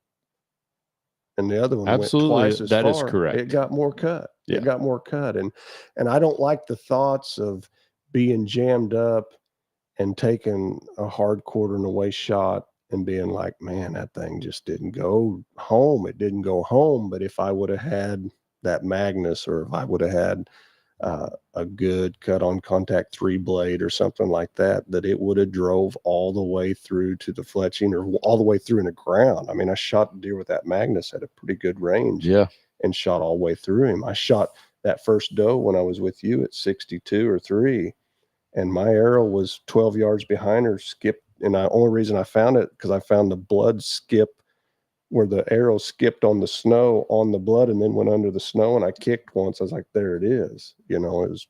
Speaker 2: and the other one
Speaker 1: absolutely
Speaker 2: went twice as
Speaker 1: that
Speaker 2: far,
Speaker 1: is correct.
Speaker 2: It got more cut.
Speaker 1: Yeah.
Speaker 2: It got more cut. And I don't like the thoughts of being jammed up and taking a hard quarter and away shot and being like, man, that thing just didn't go home. It didn't go home. But if I would have had that Magnus, or if I would have had a good cut on contact 3 blade or something like that it would have drove all the way through to the fletching, or all the way through in the ground. I shot a deer with that Magnus at a pretty good range.
Speaker 1: Yeah.
Speaker 2: And shot all the way through him. I shot that first doe when I was with you at 62 or 3. And my arrow was 12 yards behind her, skipped. And the only reason I found it, because I found the blood skip where the arrow skipped on the snow, on the blood, and then went under the snow. And I kicked once. I was like, there it is. It was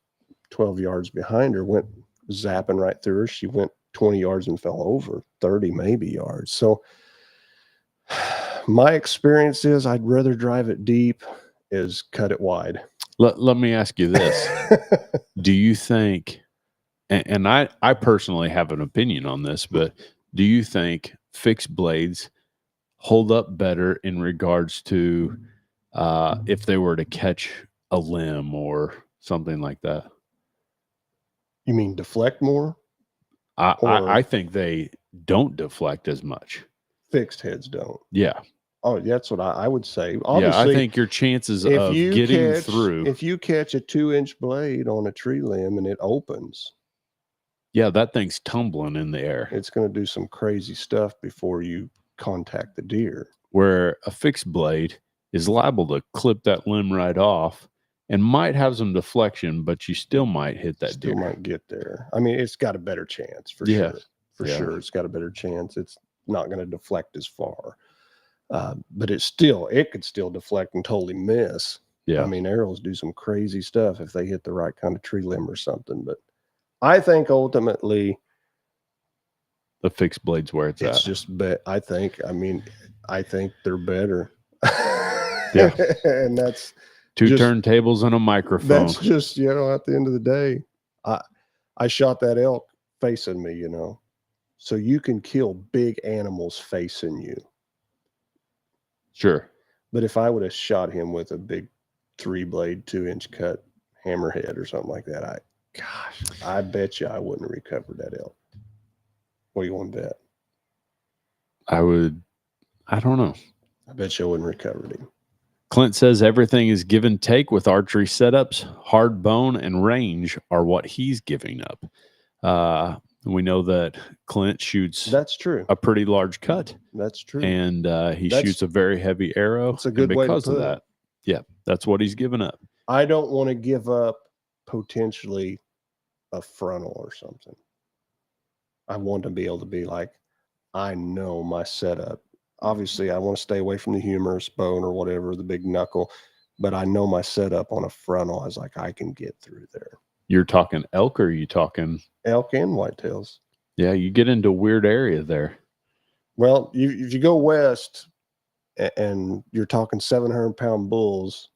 Speaker 2: 12 yards behind her, went zapping right through her. She went 20 yards and fell over, 30 maybe yards. So my experience is, I'd rather drive it deep is cut it wide.
Speaker 1: Let me ask you this. Do you think, and I personally have an opinion on this, but do you think fixed blades hold up better in regards to if they were to catch a limb or something like that?
Speaker 2: You mean deflect more?
Speaker 1: I think they don't deflect as much.
Speaker 2: Fixed heads don't.
Speaker 1: Yeah.
Speaker 2: Oh, that's what I would say. Obviously,
Speaker 1: I think your chances of getting through.
Speaker 2: If you catch a 2-inch blade on a tree limb and it opens,
Speaker 1: yeah, that thing's tumbling in the air.
Speaker 2: It's going to do some crazy stuff before you contact the deer.
Speaker 1: Where a fixed blade is liable to clip that limb right off and might have some deflection, but you still might hit that deer.
Speaker 2: Still might get there. It's got a better chance for sure. For sure, it's got a better chance. It's not going to deflect as far. But it could still deflect and totally miss.
Speaker 1: Yeah.
Speaker 2: Arrows do some crazy stuff if they hit the right kind of tree limb or something. But I think ultimately
Speaker 1: the fixed blade's where it's at.
Speaker 2: It's just, I think they're better.
Speaker 1: Yeah.
Speaker 2: And that's
Speaker 1: 2 turntables and a microphone.
Speaker 2: That's just, at the end of the day, I shot that elk facing me, so you can kill big animals facing you.
Speaker 1: Sure.
Speaker 2: But if I would have shot him with a big 3-blade, 2-inch cut hammerhead or something like that, I bet you I wouldn't have recovered that elk. What do you want to bet?
Speaker 1: I don't know.
Speaker 2: I bet you wouldn't recover him.
Speaker 1: Clint says everything is give and take with archery setups. Hard bone and range are what he's giving up. We know that Clint shoots
Speaker 2: That's true.
Speaker 1: a pretty large cut,
Speaker 2: That's true.
Speaker 1: and he
Speaker 2: That's-
Speaker 1: shoots a very heavy arrow.
Speaker 2: It's a good
Speaker 1: and
Speaker 2: way to
Speaker 1: because
Speaker 2: put
Speaker 1: of
Speaker 2: it.
Speaker 1: that, yeah, that's what he's given up.
Speaker 2: I don't want to give up potentially a frontal or something. I want to be able to be like, I know my setup. Obviously, I want to stay away from the humerus bone or whatever, the big knuckle, but I know my setup on a frontal. I was like, I can get through there.
Speaker 1: You're talking elk, or are you talking
Speaker 2: Elk and whitetails.
Speaker 1: Yeah, you get into a weird area there.
Speaker 2: Well, if you go west and you're talking 700-pound bulls,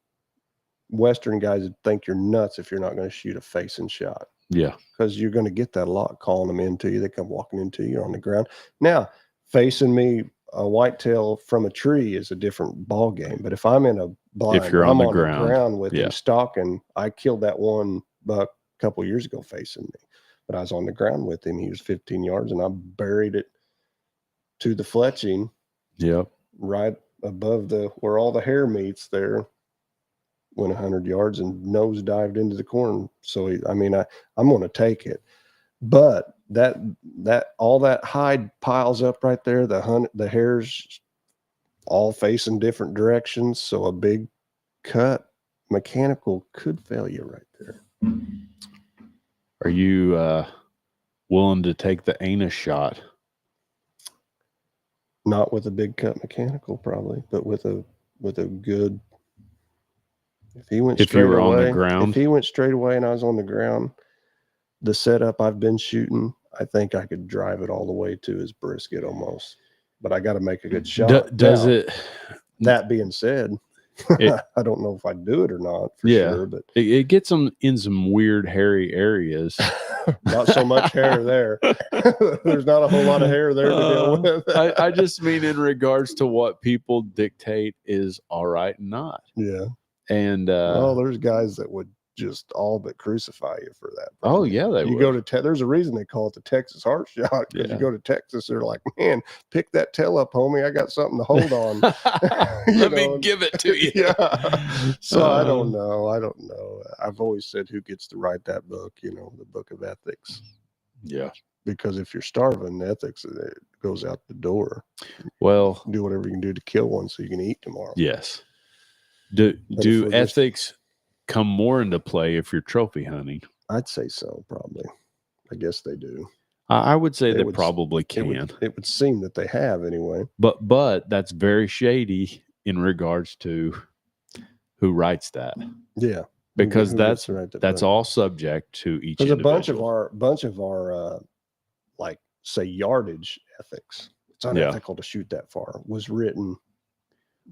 Speaker 2: Western guys would think you're nuts if you're not going to shoot a facing shot.
Speaker 1: Yeah.
Speaker 2: Because you're going to get that a lot calling them into you. They come walking into you on the ground. Now, facing me, a whitetail from a tree is a different ball game. But if I'm in a blind,
Speaker 1: If you're on
Speaker 2: I'm
Speaker 1: the
Speaker 2: on
Speaker 1: ground,
Speaker 2: the ground with
Speaker 1: yeah.
Speaker 2: him stalking. I killed that one buck a couple of years ago facing me, but I was on the ground with him. He was 15 yards, and I buried it to the fletching.
Speaker 1: Yep.
Speaker 2: Right above where all the hair meets there. Went 100 yards and nose dived into the corn. So I'm going to take it, but that all that hide piles up right there. The hairs all facing different directions. So a big cut mechanical could fail you right there.
Speaker 1: Are you willing to take the anus shot?
Speaker 2: Not with a big cut mechanical, probably, but with a good. If he went straight away,
Speaker 1: on the ground,
Speaker 2: if he went straight away and I was on the ground, the setup I've been shooting, I think I could drive it all the way to his brisket almost. But I got to make a good shot.
Speaker 1: Does
Speaker 2: now,
Speaker 1: it?
Speaker 2: That being said, I don't know if I do it or not for sure, but
Speaker 1: it gets them in some weird hairy areas.
Speaker 2: not so much hair there. There's not a whole lot of hair there to deal with.
Speaker 1: I just mean in regards to what people dictate is all right and not.
Speaker 2: Yeah.
Speaker 1: And
Speaker 2: there's guys that would just all but crucify you for that.
Speaker 1: Oh yeah,
Speaker 2: you go to there's a reason they call it the Texas heart shot, because you go to Texas, they're like, man, pick that tail up, homie. I got something to hold on.
Speaker 1: Let me give it to you.
Speaker 2: Yeah. So I don't know. I've always said, who gets to write that book? The book of ethics.
Speaker 1: Yeah.
Speaker 2: Because if you're starving, ethics, it goes out the door.
Speaker 1: Well,
Speaker 2: do whatever you can do to kill one so you can eat tomorrow.
Speaker 1: Yes. Do ethics come more into play if you're trophy hunting?
Speaker 2: I'd say so, probably. I guess they do.
Speaker 1: I would say they probably can.
Speaker 2: It would seem that they have anyway.
Speaker 1: But that's very shady in regards to who writes that.
Speaker 2: Yeah.
Speaker 1: Because that's all subject to each.
Speaker 2: There's a bunch of our like say yardage ethics. It's unethical to shoot that far. Was written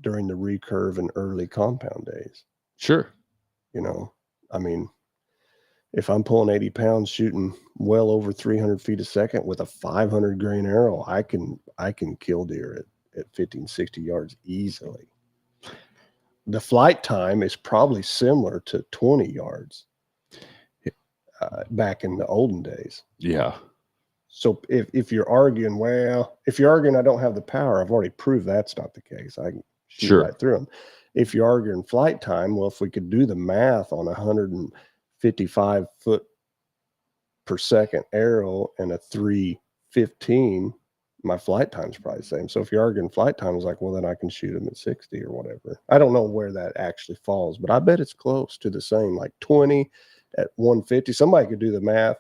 Speaker 2: during the recurve and early compound days.
Speaker 1: Sure.
Speaker 2: If I'm pulling 80 pounds shooting well over 300 feet a second with a 500 grain arrow, I can kill deer at 15, 60 yards easily. The flight time is probably similar to 20 yards back in the olden days.
Speaker 1: Yeah.
Speaker 2: So if you're arguing, I don't have the power, I've already proved that's not the case. I can shoot right through them. If you're arguing flight time, well, if we could do the math on 155 foot per second arrow and a 315, my flight time's probably the same. So if you're arguing flight time, it's like, well, then I can shoot them at 60 or whatever. I don't know where that actually falls, but I bet it's close to the same, like 20 at 150. Somebody could do the math,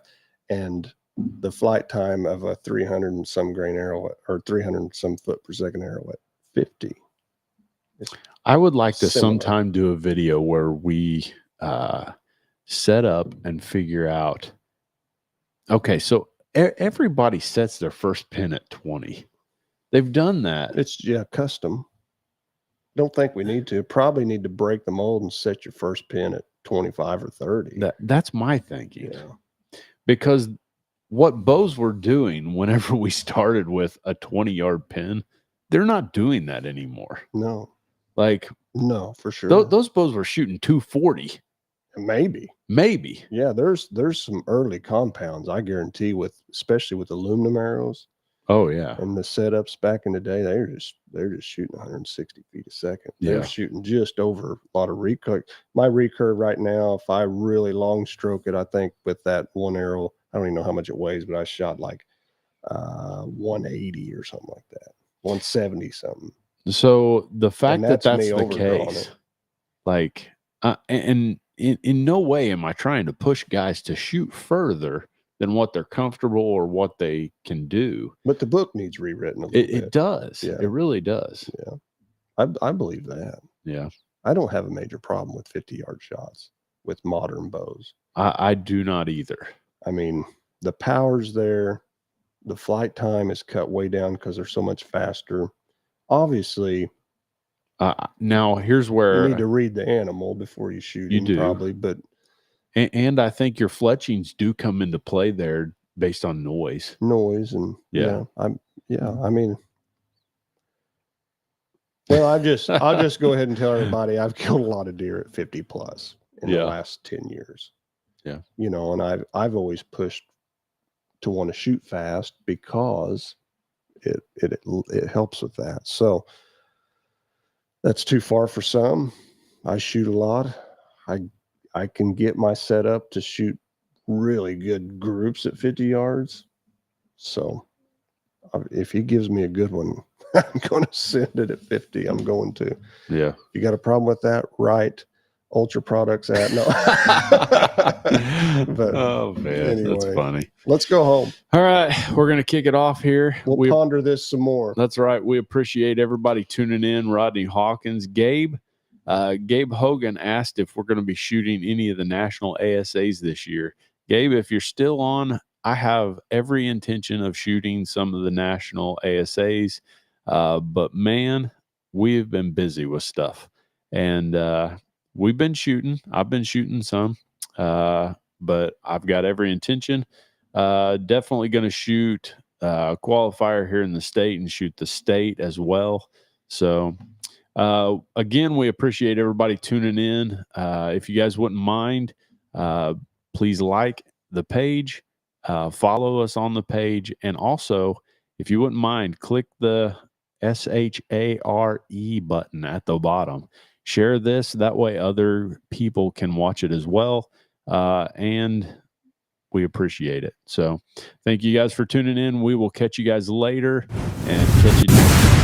Speaker 2: and the flight time of a 300 and some grain arrow or 300 and some foot per second arrow at 50.
Speaker 1: I would like to sometime do a video where we set up and figure out. Okay, so everybody sets their first pin at 20. They've done that.
Speaker 2: It's custom. Don't think we need to. Probably need to break the mold and set your first pin at 25 or 30.
Speaker 1: That's my thinking. Yeah. Because what bows were doing whenever we started with a 20-yard pin, they're not doing that anymore.
Speaker 2: No.
Speaker 1: No,
Speaker 2: for sure.
Speaker 1: Those bows were shooting 240.
Speaker 2: Maybe. Yeah, there's some early compounds, I guarantee, especially with aluminum arrows.
Speaker 1: Oh yeah.
Speaker 2: And the setups back in the day, they're just shooting 160 feet a second. They're
Speaker 1: Yeah.
Speaker 2: shooting just over a lot of recurve. My recurve right now, if I really long stroke it, I think with that one arrow, I don't even know how much it weighs, but I shot like 180 or something like that, 170 something.
Speaker 1: So the fact that
Speaker 2: that's
Speaker 1: that's
Speaker 2: me
Speaker 1: the
Speaker 2: overdrawing
Speaker 1: case,
Speaker 2: it.
Speaker 1: like, and in no way am I trying to push guys to shoot further than what they're comfortable or what they can do.
Speaker 2: But the book needs rewritten a little bit.
Speaker 1: It does.
Speaker 2: Yeah.
Speaker 1: It really does.
Speaker 2: Yeah. I believe that.
Speaker 1: Yeah.
Speaker 2: I don't have a major problem with 50-yard shots with modern bows.
Speaker 1: I do not either.
Speaker 2: I mean, the power's there. The flight time is cut way down because they're so much faster. Obviously,
Speaker 1: now here's where
Speaker 2: you need to read the animal before you shoot
Speaker 1: You
Speaker 2: him,
Speaker 1: do.
Speaker 2: probably. But
Speaker 1: and I think your fletchings do come into play there based on noise.
Speaker 2: noise and
Speaker 1: Yeah.
Speaker 2: I mean, well, I'll just go ahead and tell everybody I've killed a lot of deer at 50 plus in the last 10 years.
Speaker 1: Yeah.
Speaker 2: You know, and I've always pushed to want to shoot fast because it helps with that. So that's too far for some. I shoot a lot. I can get my setup to shoot really good groups at 50 yards. So if he gives me a good one, I'm going to send it at 50. I'm going to.
Speaker 1: Yeah.
Speaker 2: You got a problem with that? Right. Ultra Products at no. But
Speaker 1: oh man, that's
Speaker 2: anyway.
Speaker 1: funny.
Speaker 2: Let's go home.
Speaker 1: All right, we're gonna kick it off here.
Speaker 2: We'll ponder this some more.
Speaker 1: That's right. We appreciate everybody tuning in. Rodney Hawkins, Gabe Hogan asked if we're going to be shooting any of the national ASAs this year. Gabe, if you're still on, I have every intention of shooting some of the national ASAs, but man, we've been busy with stuff, and we've been shooting. I've been shooting some, but I've got every intention. Definitely going to shoot a qualifier here in the state and shoot the state as well. So again, we appreciate everybody tuning in. If you guys wouldn't mind, please like the page, follow us on the page, and also, if you wouldn't mind, click the SHARE button at the bottom. Share this, that way other people can watch it as well, and we appreciate it. So thank you guys for tuning in. We will catch you guys later and catch you next time.